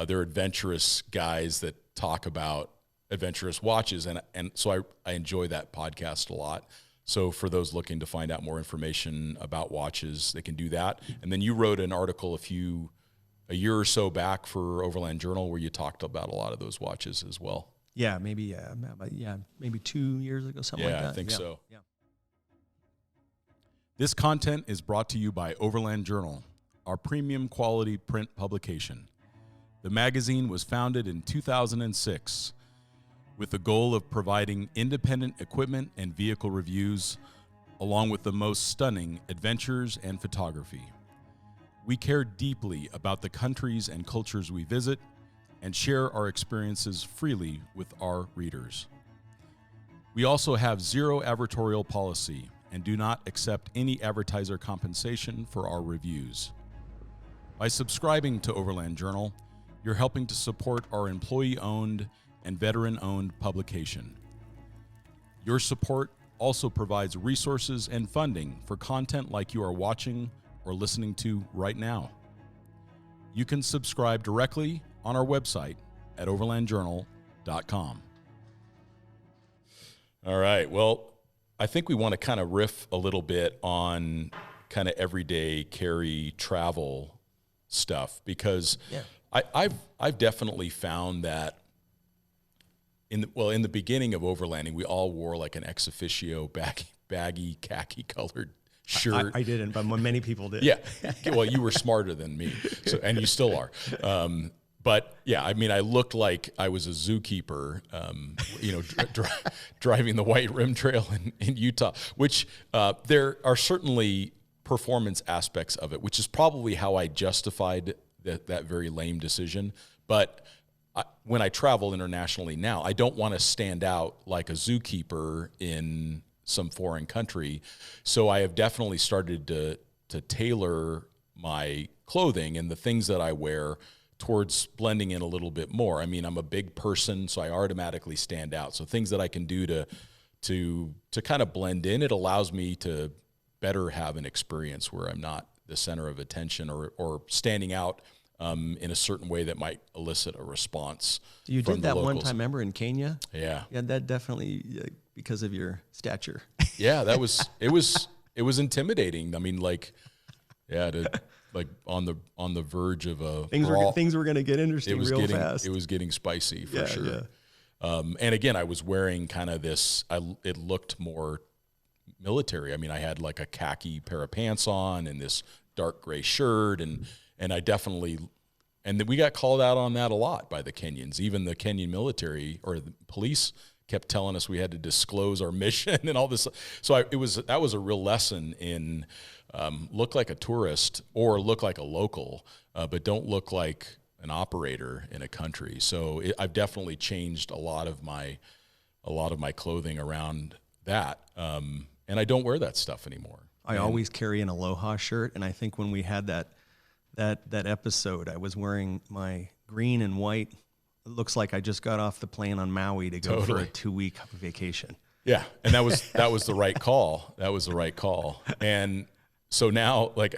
They're adventurous guys that talk about adventurous watches. And so I enjoy that podcast a lot. So for those looking to find out more information about watches, they can do that. And then you wrote an article a year or so back for Overland Journal where you talked about a lot of those watches as well. Yeah, maybe 2 years ago, something like that. Yeah, I think so. Yeah. This content is brought to you by Overland Journal, our premium quality print publication. The magazine was founded in 2006 with the goal of providing independent equipment and vehicle reviews, along with the most stunning adventures and photography. We care deeply about the countries and cultures we visit and share our experiences freely with our readers. We also have zero advertorial policy and do not accept any advertiser compensation for our reviews. By subscribing to Overland Journal, you're helping to support our employee-owned and veteran-owned publication. Your support also provides resources and funding for content like you are watching or listening to right now. You can subscribe directly on our website at overlandjournal.com. All right, well, I think we want to kind of riff a little bit on kind of everyday carry travel stuff, because I've definitely found that in the beginning of overlanding, we all wore like an ex officio baggy khaki colored shirt. I didn't, but many people did. Yeah. Well, you were smarter than me, and you still are. But yeah, I mean, I looked like I was a zookeeper, driving the white rim trail in Utah, which there are certainly performance aspects of it, which is probably how I justified that very lame decision. But when I travel internationally now, I don't want to stand out like a zookeeper in some foreign country. So I have definitely started to tailor my clothing and the things that I wear towards blending in a little bit more. I mean, I'm a big person, so I automatically stand out. So things that I can do to kind of blend in, it allows me to better have an experience where I'm not the center of attention or standing out in a certain way that might elicit a response. You from did the that locals. one time, remember, in Kenya? Yeah. Yeah, that definitely because of your stature. Yeah, it was intimidating. I mean, on the verge of a things were going to get interesting real fast. It was getting spicy for sure. Yeah. And again, I was wearing kind of this. It looked more military. I mean, I had like a khaki pair of pants on and this dark gray shirt, and I definitely. And then we got called out on that a lot by the Kenyans. Even the Kenyan military or the police kept telling us we had to disclose our mission and all this. So that was a real lesson in look like a tourist or look like a local, but don't look like an operator in a country. So I've definitely changed a lot of my clothing around that, and I don't wear that stuff anymore. I always carry an Aloha shirt, and I think when we had that episode, I was wearing my green and white. It looks like I just got off the plane on Maui to go for a 2-week vacation. Yeah, and that was the right call. That was the right call. And so now, like,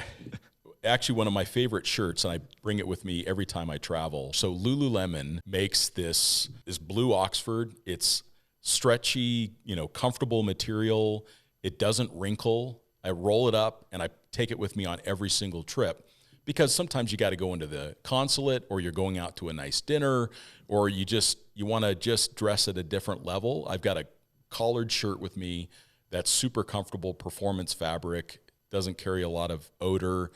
actually one of my favorite shirts, and I bring it with me every time I travel. So Lululemon makes this blue Oxford. It's stretchy, comfortable material. It doesn't wrinkle. I roll it up and I take it with me on every single trip, because sometimes you got to go into the consulate, or you're going out to a nice dinner, or you want to just dress at a different level. I've got a collared shirt with me that's super comfortable, performance fabric, doesn't carry a lot of odor.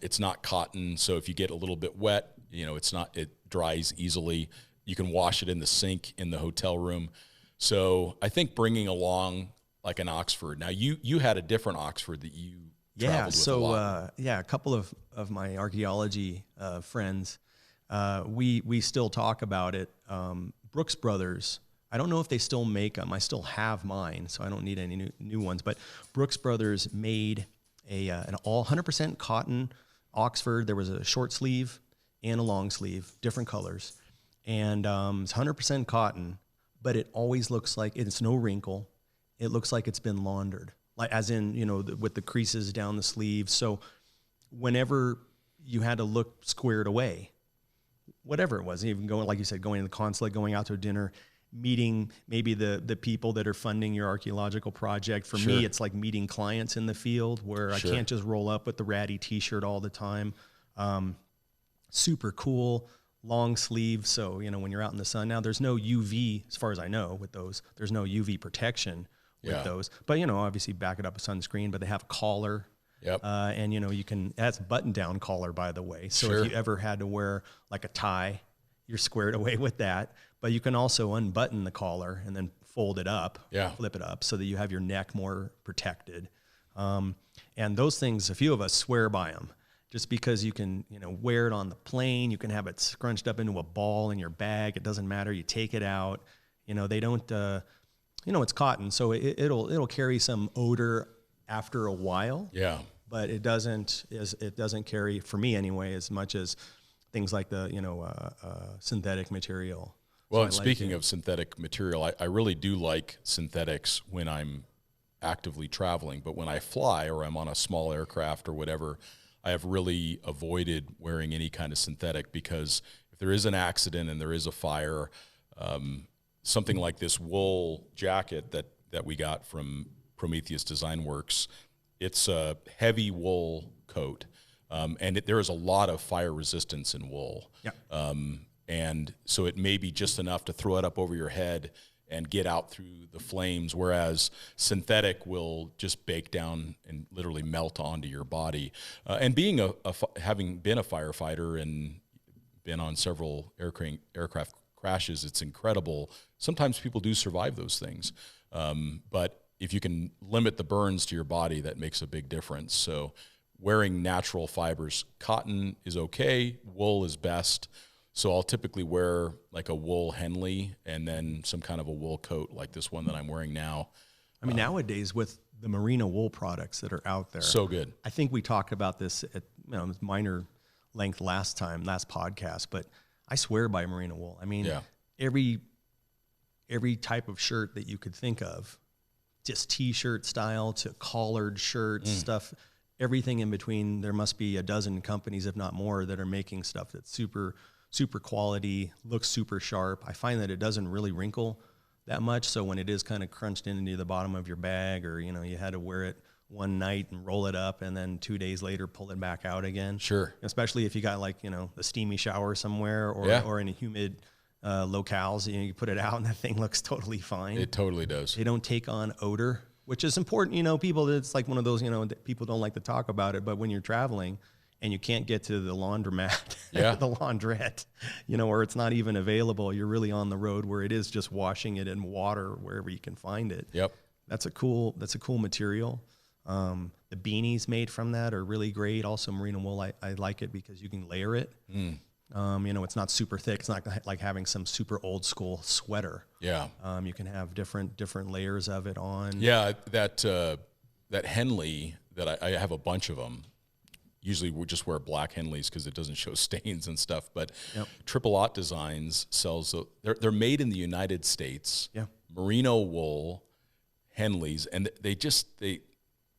It's not cotton, so if you get a little bit wet, it dries easily. You can wash it in the sink in the hotel room. So I think bringing along like an Oxford. Now you had a different Oxford that you traveled with a lot. A couple of my archaeology friends, we still talk about it. Brooks Brothers, I don't know if they still make them. I still have mine, so I don't need any new ones. But Brooks Brothers made an all 100% cotton Oxford. There was a short sleeve and a long sleeve, different colors, and it's 100% cotton. But it always looks like it's no wrinkle. It looks like it's been laundered, like as in with the creases down the sleeves. So whenever you had to look squared away, whatever it was, even going, like you said, going to the consulate, going out to a dinner, meeting maybe the people that are funding your archaeological project. For me, it's like meeting clients in the field where I can't just roll up with the ratty t-shirt all the time. Super cool, long sleeve. So, when you're out in the sun now, there's no UV, as far as I know, with those. There's no UV protection with those. But, obviously back it up with sunscreen, but they have a collar. Yep. And, that's button-down collar, by the way. So if you ever had to wear like a tie, you're squared away with that. But you can also unbutton the collar and then fold it up, flip it up, so that you have your neck more protected. And those things, a few of us swear by them. Just because you can, wear it on the plane, you can have it scrunched up into a ball in your bag. It doesn't matter. You take it out. They don't, it's cotton, so it'll carry some odor after a while. Yeah. But it doesn't carry, for me anyway, as much as things like the synthetic material. Well, so speaking of synthetic material, I really do like synthetics when I'm actively traveling, but when I fly or I'm on a small aircraft or whatever, I have really avoided wearing any kind of synthetic, because if there is an accident and there is a fire, something like this wool jacket that we got from Prometheus Design Works. It's a heavy wool coat, and there is a lot of fire resistance in wool. Yeah. And so it may be just enough to throw it up over your head and get out through the flames, whereas synthetic will just bake down and literally melt onto your body. And being having been a firefighter and been on several aircraft crashes, it's incredible. Sometimes people do survive those things, but if you can limit the burns to your body, that makes a big difference. So wearing natural fibers, cotton is okay, wool is best. So I'll typically wear like a wool Henley and then some kind of a wool coat like this one that I'm wearing now. I mean, nowadays with the merino wool products that are out there. So good. I think we talked about this at minor length last podcast, but I swear by merino wool. I mean, every type of shirt that you could think of, just t-shirt style to collared shirts, stuff, everything in between. There must be a dozen companies, if not more, that are making stuff that's super quality, looks super sharp. I find that it doesn't really wrinkle that much. So when it is kind of crunched into the bottom of your bag, or, you had to wear it one night and roll it up and then 2 days later pull it back out again. Sure. Especially if you got like, a steamy shower somewhere or in a humid locales, you put it out and that thing looks totally fine. It totally does. They don't take on odor, which is important. People, it's like one of those, that people don't like to talk about it, but when you're traveling and you can't get to the laundromat, the laundrette, or it's not even available, you're really on the road where it is just washing it in water wherever you can find it. Yep. That's a cool material. The beanies made from that are really great. Also merino wool, I like it because you can layer it. It's not super thick. It's not like having some super old school sweater. Yeah. You can have different layers of it on. Yeah. That Henley that I have a bunch of them. Usually we just wear black Henleys because it doesn't show stains and stuff. But Triple Aught Designs sells. They're made in the United States. Yeah. Merino wool Henleys, and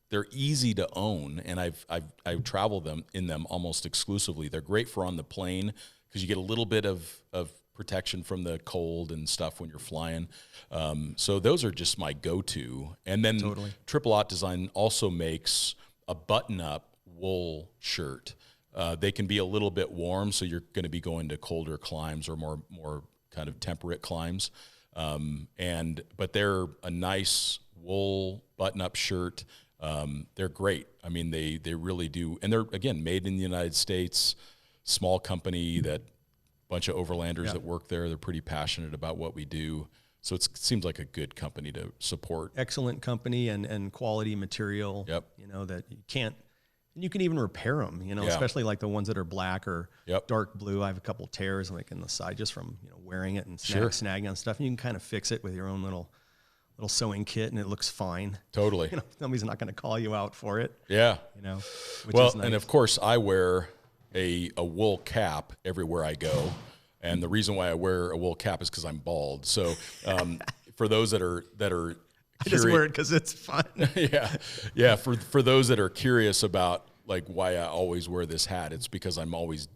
they're easy to own, and I've traveled them in them almost exclusively. They're great for on the plane because you get a little bit of protection from the cold and stuff when you're flying. So those are just my go-to. And then Triple Aught Design also makes a button-up wool shirt. They can be a little bit warm, so you're going to be going to colder climes or more kind of temperate climes. But they're a nice wool button-up shirt. They're great. I mean, they really do. And they're, again, made in the United States, small company, that bunch of overlanders that work there. They're pretty passionate about what we do. So it seems like a good company to support. Excellent company and quality material, Yep. That you can't, and you can even repair them, especially like the ones that are black or dark blue. I have a couple tears like in the side just from, wearing it and snagging on stuff. And you can kind of fix it with your own little sewing kit and it looks fine. Totally. Somebody's not going to call you out for it. Yeah. Which is nice. And of course I wear a wool cap everywhere I go. And the reason why I wear a wool cap is because I'm bald. So for those that are I just wear it because it's fun. Yeah. For those that are curious about like why I always wear this hat, it's because I'm always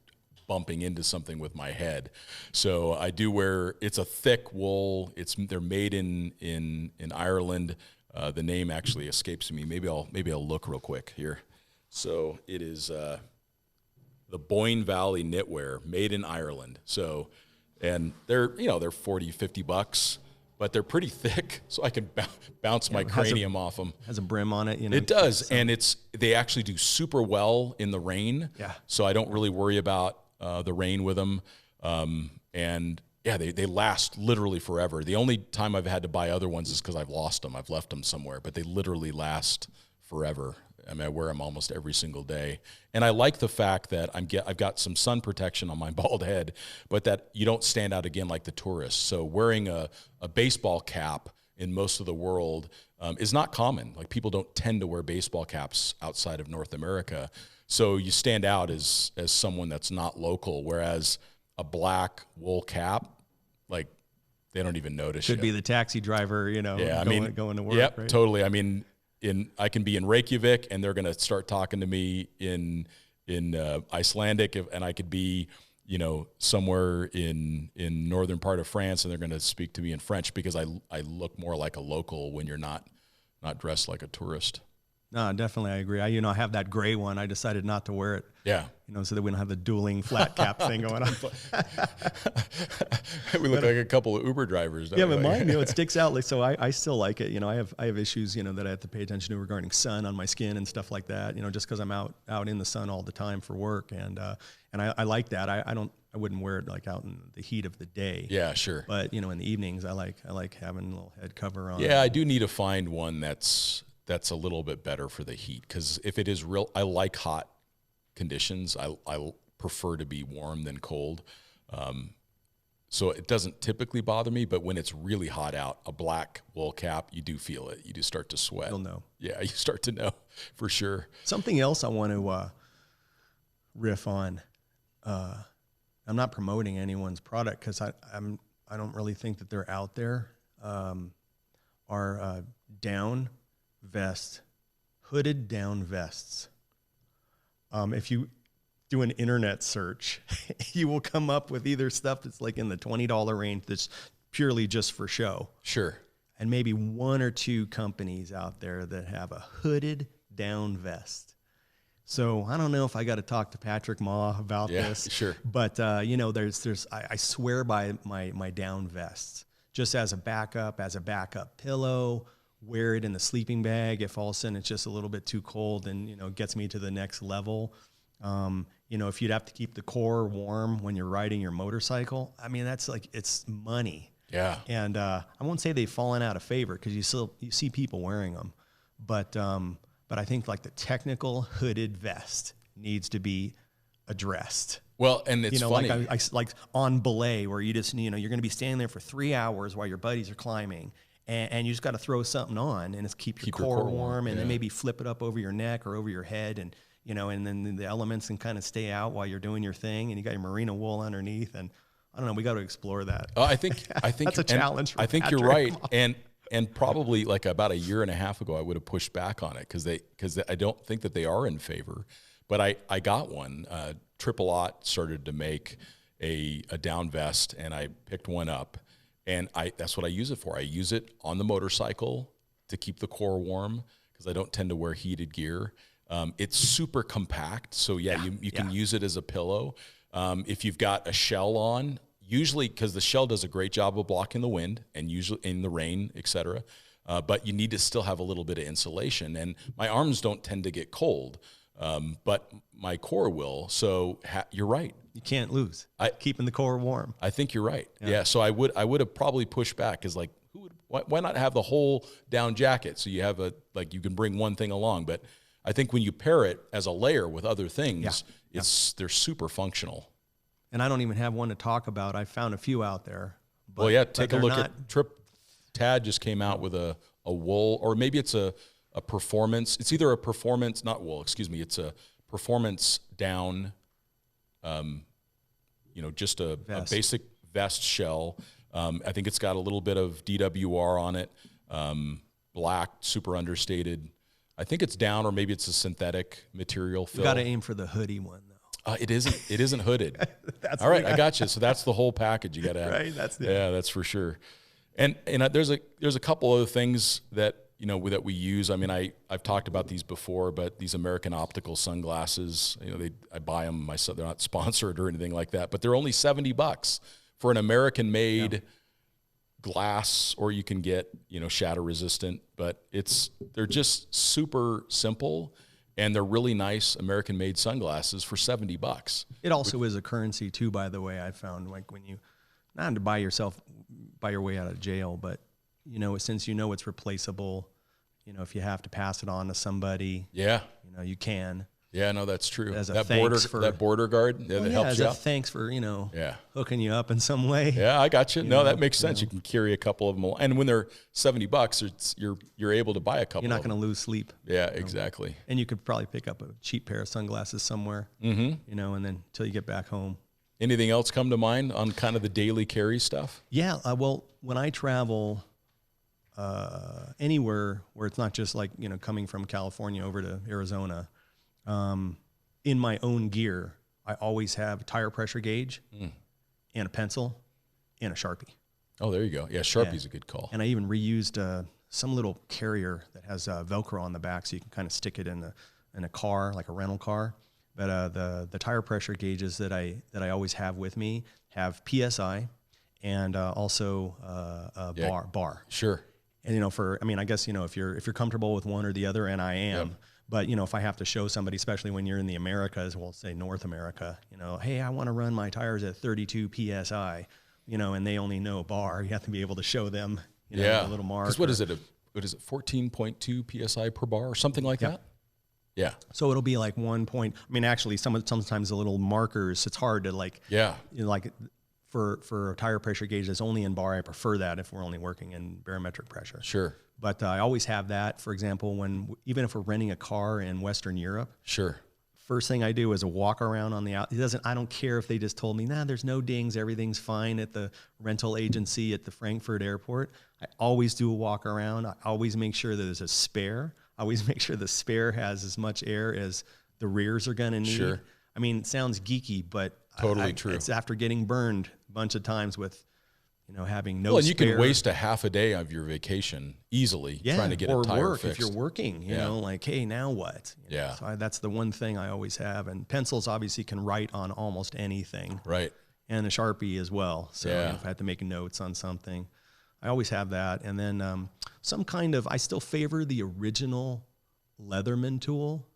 bumping into something with my head. So I do wear. It's a thick wool. They're made in Ireland. The name actually escapes me. Maybe I'll look real quick here. So it is the Boyne Valley Knitwear, made in Ireland. So, and they're $40-$50. But they're pretty thick, so I can bounce my cranium off them. Has a brim on it, It does, and they actually do super well in the rain. Yeah. So I don't really worry about the rain with them, and they last literally forever. The only time I've had to buy other ones is because I've lost them. I've left them somewhere, but they literally last forever. I mean, I wear them almost every single day. And I like the fact that I've got some sun protection on my bald head, but that you don't stand out again like the tourists. So wearing a baseball cap in most of the world is not common. Like people don't tend to wear baseball caps outside of North America. So you stand out as someone that's not local, whereas a black wool cap, like they don't even notice you. Could be the taxi driver, going to work. Yep, right? Totally. I mean, I can be in Reykjavik and they're going to start talking to me in Icelandic, and I could be, somewhere in northern part of France and they're going to speak to me in French because I look more like a local when you're not not dressed like a tourist. No, definitely, I agree. I have that gray one. I decided not to wear it. Yeah. So that we don't have the dueling flat cap thing going on. We look like a couple of Uber drivers. Yeah, but mine, it sticks out. Like, so I still like it. I have issues, that I have to pay attention to regarding sun on my skin and stuff like that. Just because I'm out in the sun all the time for work, and I like that. I wouldn't wear it like out in the heat of the day. Yeah, sure. But in the evenings, I like having a little head cover on. Yeah, I do need to find one that's a little bit better for the heat, because if it is real, I like hot conditions. I prefer to be warm than cold. So it doesn't typically bother me, but when it's really hot out, a black wool cap, you do feel it. You do start to sweat. You'll know. Yeah, you start to know for sure. Something else I want to riff on. I'm not promoting anyone's product because I don't really think that they're out there. Are down vest, hooded down vests. If you do an internet search, you will come up with either stuff that's like in the $20 range that's purely just for show. Sure. And maybe one or two companies out there that have a hooded down vest. So I don't know if I got to talk to Patrick Ma about this. Sure. But I swear by my down vests, just as a backup pillow. Wear it in the sleeping bag if all of a sudden it's just a little bit too cold and, gets me to the next level. If you'd have to keep the core warm when you're riding your motorcycle, that's like, it's money. Yeah. And I won't say they've fallen out of favor because you see people wearing them. But I think like the technical hooded vest needs to be addressed. Well, and it's funny. Like on belay where you just, you're going to be standing there for 3 hours while your buddies are climbing. And you just got to throw something on and it's keep your core warm, and then maybe flip it up over your neck or over your head, and and then the elements can kind of stay out while you're doing your thing, and you got your merino wool underneath, and I don't know, we got to explore that. I think that's a challenge. I think you're right, and probably like about a year and a half ago, I would have pushed back on it because I don't think that they are in favor, but I got one. Triple Aught started to make a down vest, and I picked one up. And that's what I use it for. I use it on the motorcycle to keep the core warm because I don't tend to wear heated gear. It's super compact, so you can use it as a pillow. If you've got a shell on, usually because the shell does a great job of blocking the wind and usually in the rain, etc. But you need to still have a little bit of insulation. And my arms don't tend to get cold, but my core will. So you're right. You can't lose. Keeping the core warm. I think you're right. Yeah. So I would have probably pushed back because like why not have the whole down jacket so you have you can bring one thing along. But I think when you pair it as a layer with other things, they're super functional. And I don't even have one to talk about. I found a few out there. Take a look at Tad just came out with a wool, or maybe it's a performance. It's either a performance, not wool, excuse me. It's a performance down. Just a basic vest shell. I think it's got a little bit of DWR on it. Black, super understated. I think it's down, or maybe it's a synthetic material fill. You got to aim for the hoodie one though. It isn't hooded. All right, I got you. So that's the whole package you got to have. Right, that's for sure. And there's a couple other things that that we use. I've talked about these before, but these American optical sunglasses, I buy them myself. They're not sponsored or anything like that, but they're only $70 for an American-made glass, or you can get shatter resistant. But they're just super simple, and they're really nice American-made sunglasses for $70. It also is a currency too, by the way. I found like when you not to buy your way out of jail, but since it's replaceable, if you have to pass it on to somebody, you can. Yeah, no, that's true. As a that border guard that helps you out. Thanks for hooking you up in some way. Yeah, I got you. No, that makes sense. You can carry a couple of them, and when they're $70, you're able to buy a couple. You're not going to lose sleep. Yeah, exactly. And you could probably pick up a cheap pair of sunglasses somewhere. Mm-hmm. And then until you get back home. Anything else come to mind on kind of the daily carry stuff? Yeah, well, when I travel anywhere where it's not just like, coming from California over to Arizona, in my own gear, I always have a tire pressure gauge and a pencil and a Sharpie. Oh, there you go. Yeah, Sharpie's a good call. And I even reused some little carrier that has Velcro on the back, so you can kind of stick it in a car, like a rental car. But the tire pressure gauges that I always have with me have PSI and also bar. Sure. And I guess if you're comfortable with one or the other, and I am. Yep. But if I have to show somebody, especially when you're in the Americas, we'll say North America, hey, I want to run my tires at 32 PSI, and they only know bar. You have to be able to show them, a little mark. Because what is it? 14.2 PSI per bar or something like that? Yeah. So it'll be like 1 point. Actually, sometimes the little markers, it's hard to for a tire pressure gauge that's only in bar, I prefer that if we're only working in barometric pressure. Sure. But I always have that, for example, even if we're renting a car in Western Europe. Sure. First thing I do is a walk around on the out. I don't care if they just told me, there's no dings, everything's fine at the rental agency at the Frankfurt airport. I always do a walk around. I always make sure that there's a spare. I always make sure the spare has as much air as the rears are going to need. Sure. It sounds geeky, but totally true. It's after getting burned a bunch of times with, having no spare. Well, and you can waste a half a day of your vacation easily trying to get a tire fixed. If you're working, hey, now what? So that's the one thing I always have. And pencils obviously can write on almost anything. Right. And a Sharpie as well. So if I have to make notes on something, I always have that. And then I still favor the original Leatherman tool,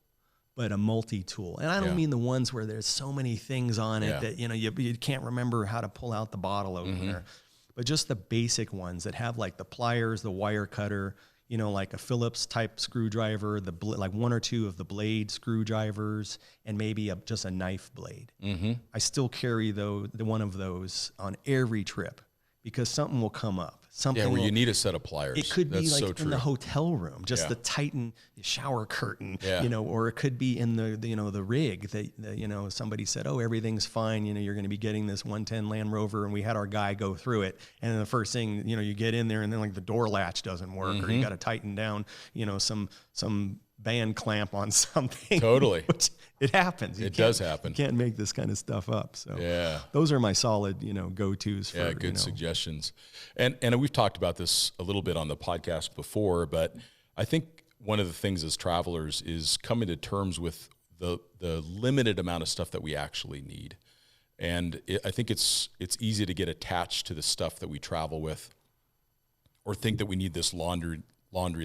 but a multi-tool. And I don't mean the ones where there's so many things on it that, you can't remember how to pull out the bottle opener. But just the basic ones that have like the pliers, the wire cutter, like a Phillips type screwdriver, like one or two of the blade screwdrivers, and maybe just a knife blade. I still carry the one of those on every trip because something will come up. Where you need a set of pliers. It could be like in the hotel room, just the tighten shower curtain, or it could be in the rig that, somebody said, oh, everything's fine. You're going to be getting this 110 Land Rover, and we had our guy go through it. And then the first thing, you get in there and then like the door latch doesn't work, or you got to tighten down, some band clamp on something. Totally. Which it happens. It does happen. You can't make this kind of stuff up. So those are my solid, go-tos for, good suggestions. And we've talked about this a little bit on the podcast before, but I think one of the things as travelers is coming to terms with the limited amount of stuff that we actually need. And I think it's easy to get attached to the stuff that we travel with, or think that we need this laundry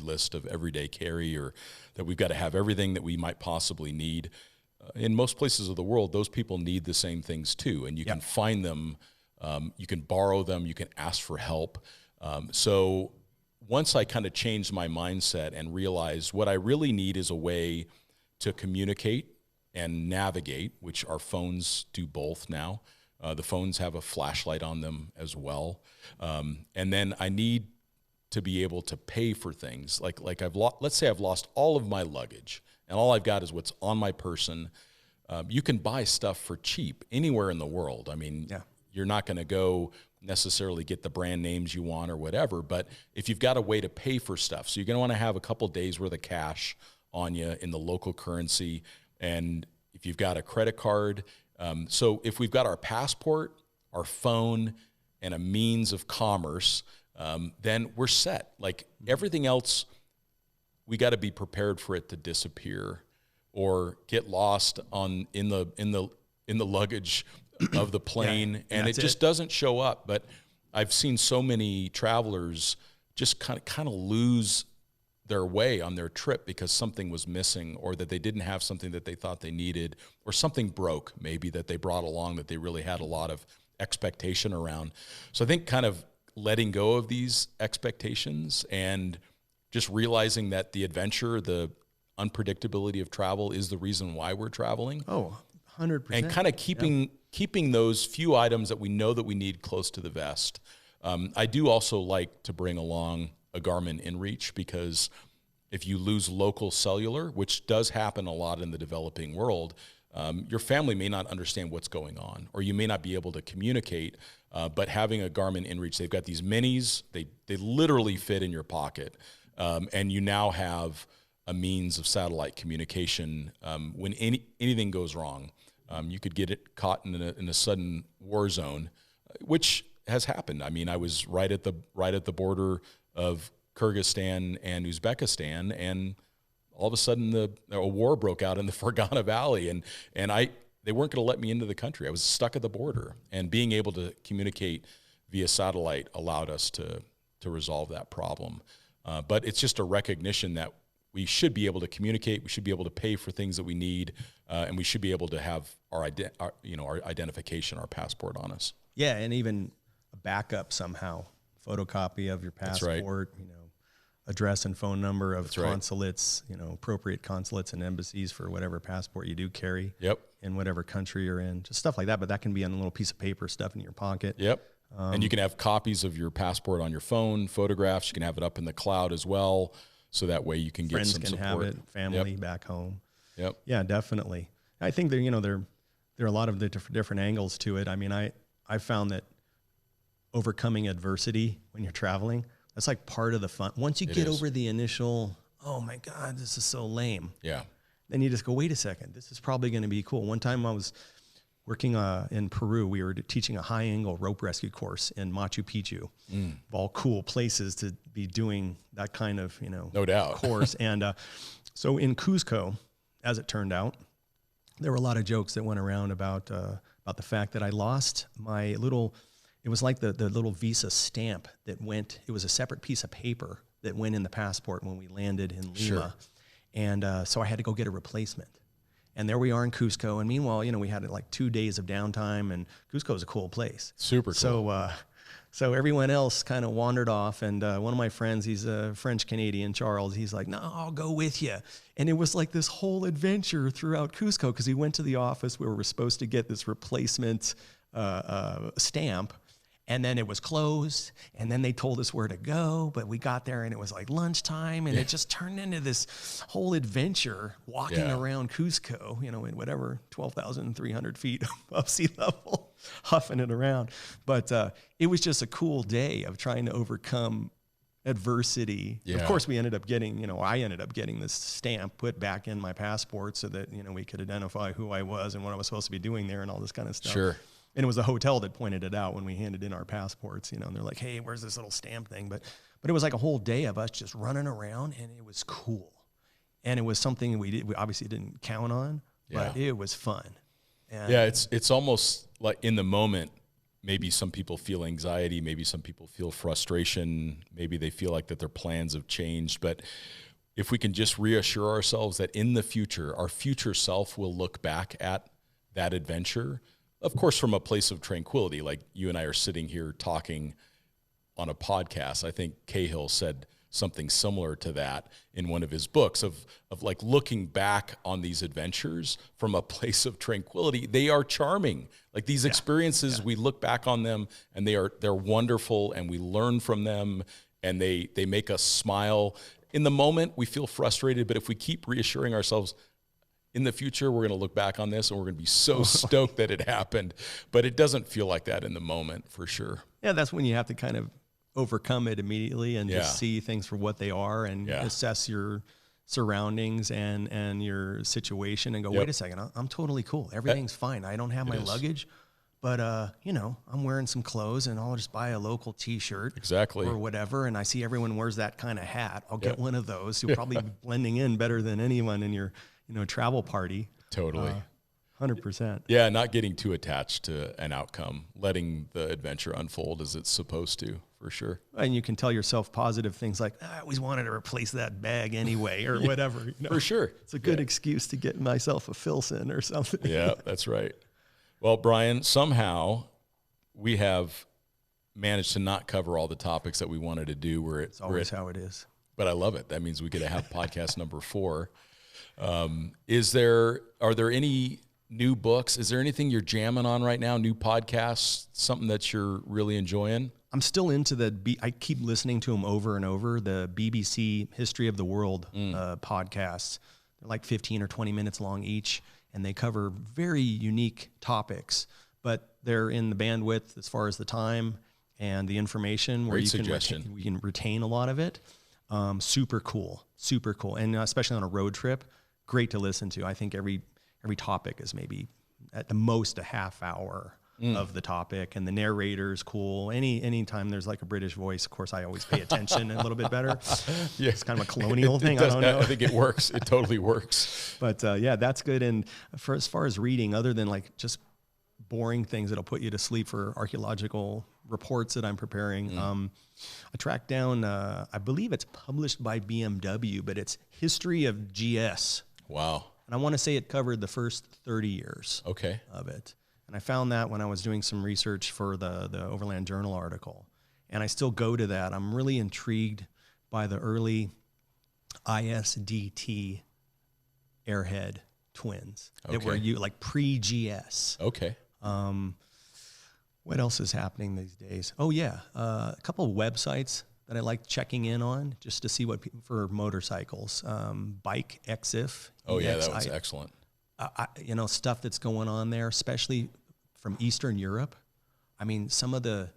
list of everyday carry, or that we've got to have everything that we might possibly need. In most places of the world, those people need the same things too, and you can find them, you can borrow them, you can ask for help. So once I kind of changed my mindset and realized what I really need is a way to communicate and navigate, which our phones do both now. The phones have a flashlight on them as well. And then I need to be able to pay for things. Like let's say I've lost all of my luggage and all I've got is what's on my person. You can buy stuff for cheap anywhere in the world. You're not going to go necessarily get the brand names you want or whatever, but if you've got a way to pay for stuff, so you're going to want to have a couple days worth of cash on you in the local currency. And if you've got a credit card, so if we've got our passport, our phone, and a means of commerce, then we're set. Like everything else, we got to be prepared for it to disappear or get lost in the luggage of the plane, and it just doesn't show up. But I've seen so many travelers just kind of lose their way on their trip because something was missing, or that they didn't have something that they thought they needed, or something broke maybe that they brought along that they really had a lot of expectation around. So I think kind of letting go of these expectations and just realizing that the adventure, the unpredictability of travel is the reason why we're traveling. Oh, 100%. And kind of keeping those few items that we know that we need close to the vest. I do also like to bring along a Garmin Inreach, because if you lose local cellular, which does happen a lot in the developing world, your family may not understand what's going on, or you may not be able to communicate. But having a Garmin Inreach, they've got these minis, they literally fit in your pocket. And you now have a means of satellite communication when anything goes wrong. You could get it caught in a sudden war zone, which has happened. I mean, I was right at the border of Kyrgyzstan and Uzbekistan, and all of a sudden a war broke out in the Fergana Valley, and they weren't going to let me into the country. I was stuck at the border, and being able to communicate via satellite allowed us to resolve that problem. But it's just a recognition that we should be able to communicate, we should be able to pay for things that we need, and we should be able to have our identification, our passport on us. Yeah, and even a backup somehow, photocopy of your passport, That's right. Address and phone number of That's right. consulates, appropriate consulates and embassies for whatever passport you do carry. Yep. In whatever country you're in, just stuff like that. But that can be on a little piece of paper, stuff in your pocket. Yep. And you can have copies of your passport on your phone, photographs. You can have it up in the cloud as well, so that way you can get Friends some can support. have it, family back home. Yep. Yeah, definitely. I think there are a lot of the different angles to it. I mean, I found that overcoming adversity when you're traveling, that's like part of the fun. Once you get over the initial, oh my God, this is so lame. Yeah. Then you just go, wait a second, this is probably going to be cool. One time I was working in Peru. We were teaching a high-angle rope rescue course in Machu Picchu, of all cool places to be doing that kind of, no doubt, course. And so in Cuzco, as it turned out, there were a lot of jokes that went around about the fact that I lost my little. It was like the little visa stamp that went. It was a separate piece of paper that went in the passport when we landed in Lima. Sure. And so I had to go get a replacement. And there we are in Cuzco. And meanwhile, we had like 2 days of downtime, and Cuzco is a cool place. Super cool. So everyone else kind of wandered off. And one of my friends, he's a French-Canadian, Charles, he's like, no, I'll go with you. And it was like this whole adventure throughout Cuzco, because he went to the office where we were supposed to get this replacement stamp. And then it was closed, and then they told us where to go, but we got there and it was like lunchtime, and it just turned into this whole adventure walking around Cuzco, in whatever, 12,300 feet above sea level, huffing it around. But it was just a cool day of trying to overcome adversity. Yeah. Of course, we ended up getting, I ended up getting this stamp put back in my passport so that, we could identify who I was and what I was supposed to be doing there and all this kind of stuff. Sure. And it was a hotel that pointed it out when we handed in our passports, and they're like, hey, where's this little stamp thing? But it was like a whole day of us just running around, and it was cool. And it was something we obviously didn't count on, but it was fun. And it's almost like in the moment, maybe some people feel anxiety, maybe some people feel frustration, maybe they feel like that their plans have changed. But if we can just reassure ourselves that in the future, our future self will look back at that adventure, of course, from a place of tranquility, like you and I are sitting here talking on a podcast. I think Cahill said something similar to that in one of his books of like looking back on these adventures from a place of tranquility. They are charming. Like these experiences, we look back on them and they're wonderful, and we learn from them, and they make us smile. In the moment, we feel frustrated, but if we keep reassuring ourselves, in the future, we're going to look back on this and we're going to be so stoked that it happened. But it doesn't feel like that in the moment, for sure. Yeah, that's when you have to kind of overcome it immediately and just see things for what they are and assess your surroundings and your situation and go, wait a second, I'm totally cool. Everything's fine. I don't have my luggage, but I'm wearing some clothes, and I'll just buy a local T-shirt or whatever. And I see everyone wears that kind of hat. I'll get one of those. You'll probably be blending in better than anyone in your travel party. Totally. 100%. Yeah, not getting too attached to an outcome, letting the adventure unfold as it's supposed to, for sure. And you can tell yourself positive things like, I always wanted to replace that bag anyway, or whatever. For sure. It's a good excuse to get myself a Filson or something. Yeah, that's right. Well, Bryon, somehow we have managed to not cover all the topics that we wanted to do. It's always how it is. But I love it. That means we get to have podcast number 4. Are there any new books? Is there anything you're jamming on right now? New podcasts, something that you're really enjoying? I'm still into I keep listening to them over and over. The BBC History of the World podcasts. They're like 15 or 20 minutes long each, and they cover very unique topics, but they're in the bandwidth as far as the time and the information where you can retain a lot of it. Super cool. And especially on a road trip, great to listen to. I think every topic is maybe at the most a half hour. of the topic, and the narrator's cool. Anytime there's like a British voice, of course, I always pay attention a little bit better. Yeah. It's kind of a colonial thing. I don't know. I think it works. It totally works. But yeah, that's good. And for as far as reading, other than like just boring things that'll put you to sleep for archaeological reports that I'm preparing, I tracked down, I believe it's published by BMW, but it's History of GS. Wow. And I want to say it covered the first 30 years of it. And I found that when I was doing some research for the Overland Journal article. And I still go to that. I'm really intrigued by the early ISDT airhead twins that were like pre-GS. Okay. What else is happening these days? Oh yeah, a couple of websites that I like checking in on just to see what people for motorcycles. Bike XIF. Oh yeah, that was excellent. Stuff that's going on there, especially from Eastern Europe. I mean, some of the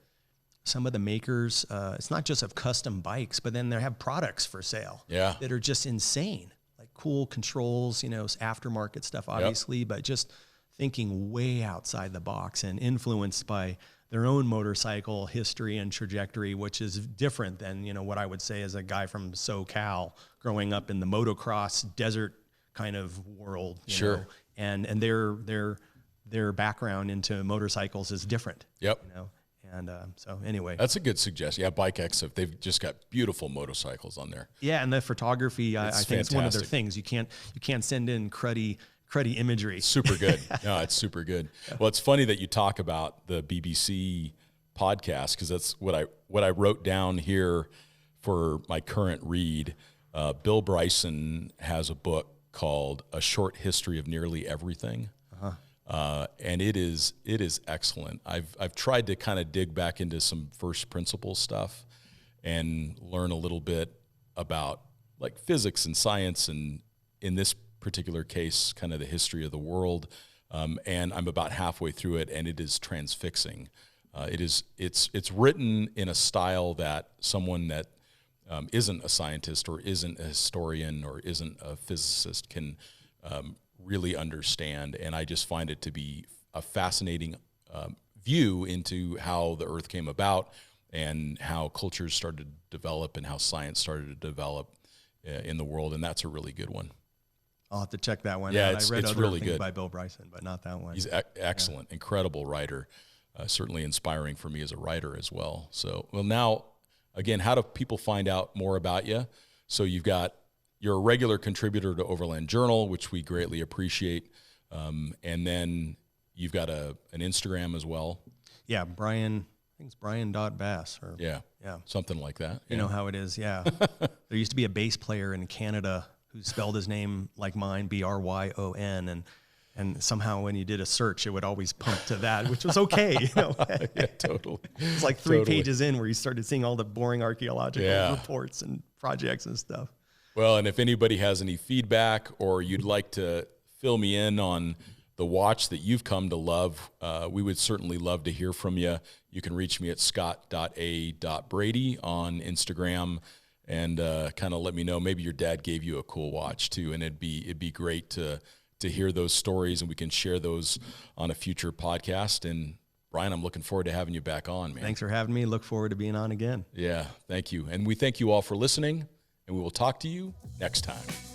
makers. It's not just of custom bikes, but then they have products for sale. Yeah. That are just insane, like cool controls. Aftermarket stuff, obviously, but just thinking way outside the box and influenced by their own motorcycle history and trajectory, which is different than, what I would say as a guy from SoCal growing up in the motocross desert kind of world. You know? And their background into motorcycles is different. Yep. And so anyway, that's a good suggestion. Yeah, Bike XF, they've just got beautiful motorcycles on there. Yeah, and the photography, I think it's one of their things. You can't send in cruddy imagery. Super good. No, it's super good. Well, it's funny that you talk about the BBC podcast, because that's what I wrote down here for my current read. Bill Bryson has a book called A Short History of Nearly Everything. And it is excellent. I've tried to kind of dig back into some first principle stuff and learn a little bit about like physics and science, and in this particular case, kind of the history of the world. And I'm about halfway through it, and it is transfixing. It's written in a style that someone that isn't a scientist or isn't a historian or isn't a physicist can really understand. And I just find it to be a fascinating view into how the Earth came about and how cultures started to develop and how science started to develop in the world. And that's a really good one. I'll have to check that one out. I read it's other really things good by Bill Bryson, but not that one. He's excellent, incredible writer. Certainly inspiring for me as a writer as well. So, well, now, again, how do people find out more about you? So you're a regular contributor to Overland Journal, which we greatly appreciate. And then you've got an Instagram as well. Yeah, Bryon, I think it's Bryon.Bass. Yeah, something like that. You know how it is, yeah. There used to be a bass player in Canada who spelled his name like mine, Bryon, and somehow when you did a search, it would always pump to that, which was okay. Yeah, totally. It's like three pages in where you started seeing all the boring archaeological reports and projects and stuff. Well, and if anybody has any feedback or you'd like to fill me in on the watch that you've come to love, we would certainly love to hear from you. You can reach me at scott.a.brady on Instagram. And kind of let me know. Maybe your dad gave you a cool watch too, and it'd be great to hear those stories, and we can share those on a future podcast. And Bryon, I'm looking forward to having you back on, man. Thanks for having me. Look forward to being on again. Yeah, thank you. And we thank you all for listening, and we will talk to you next time.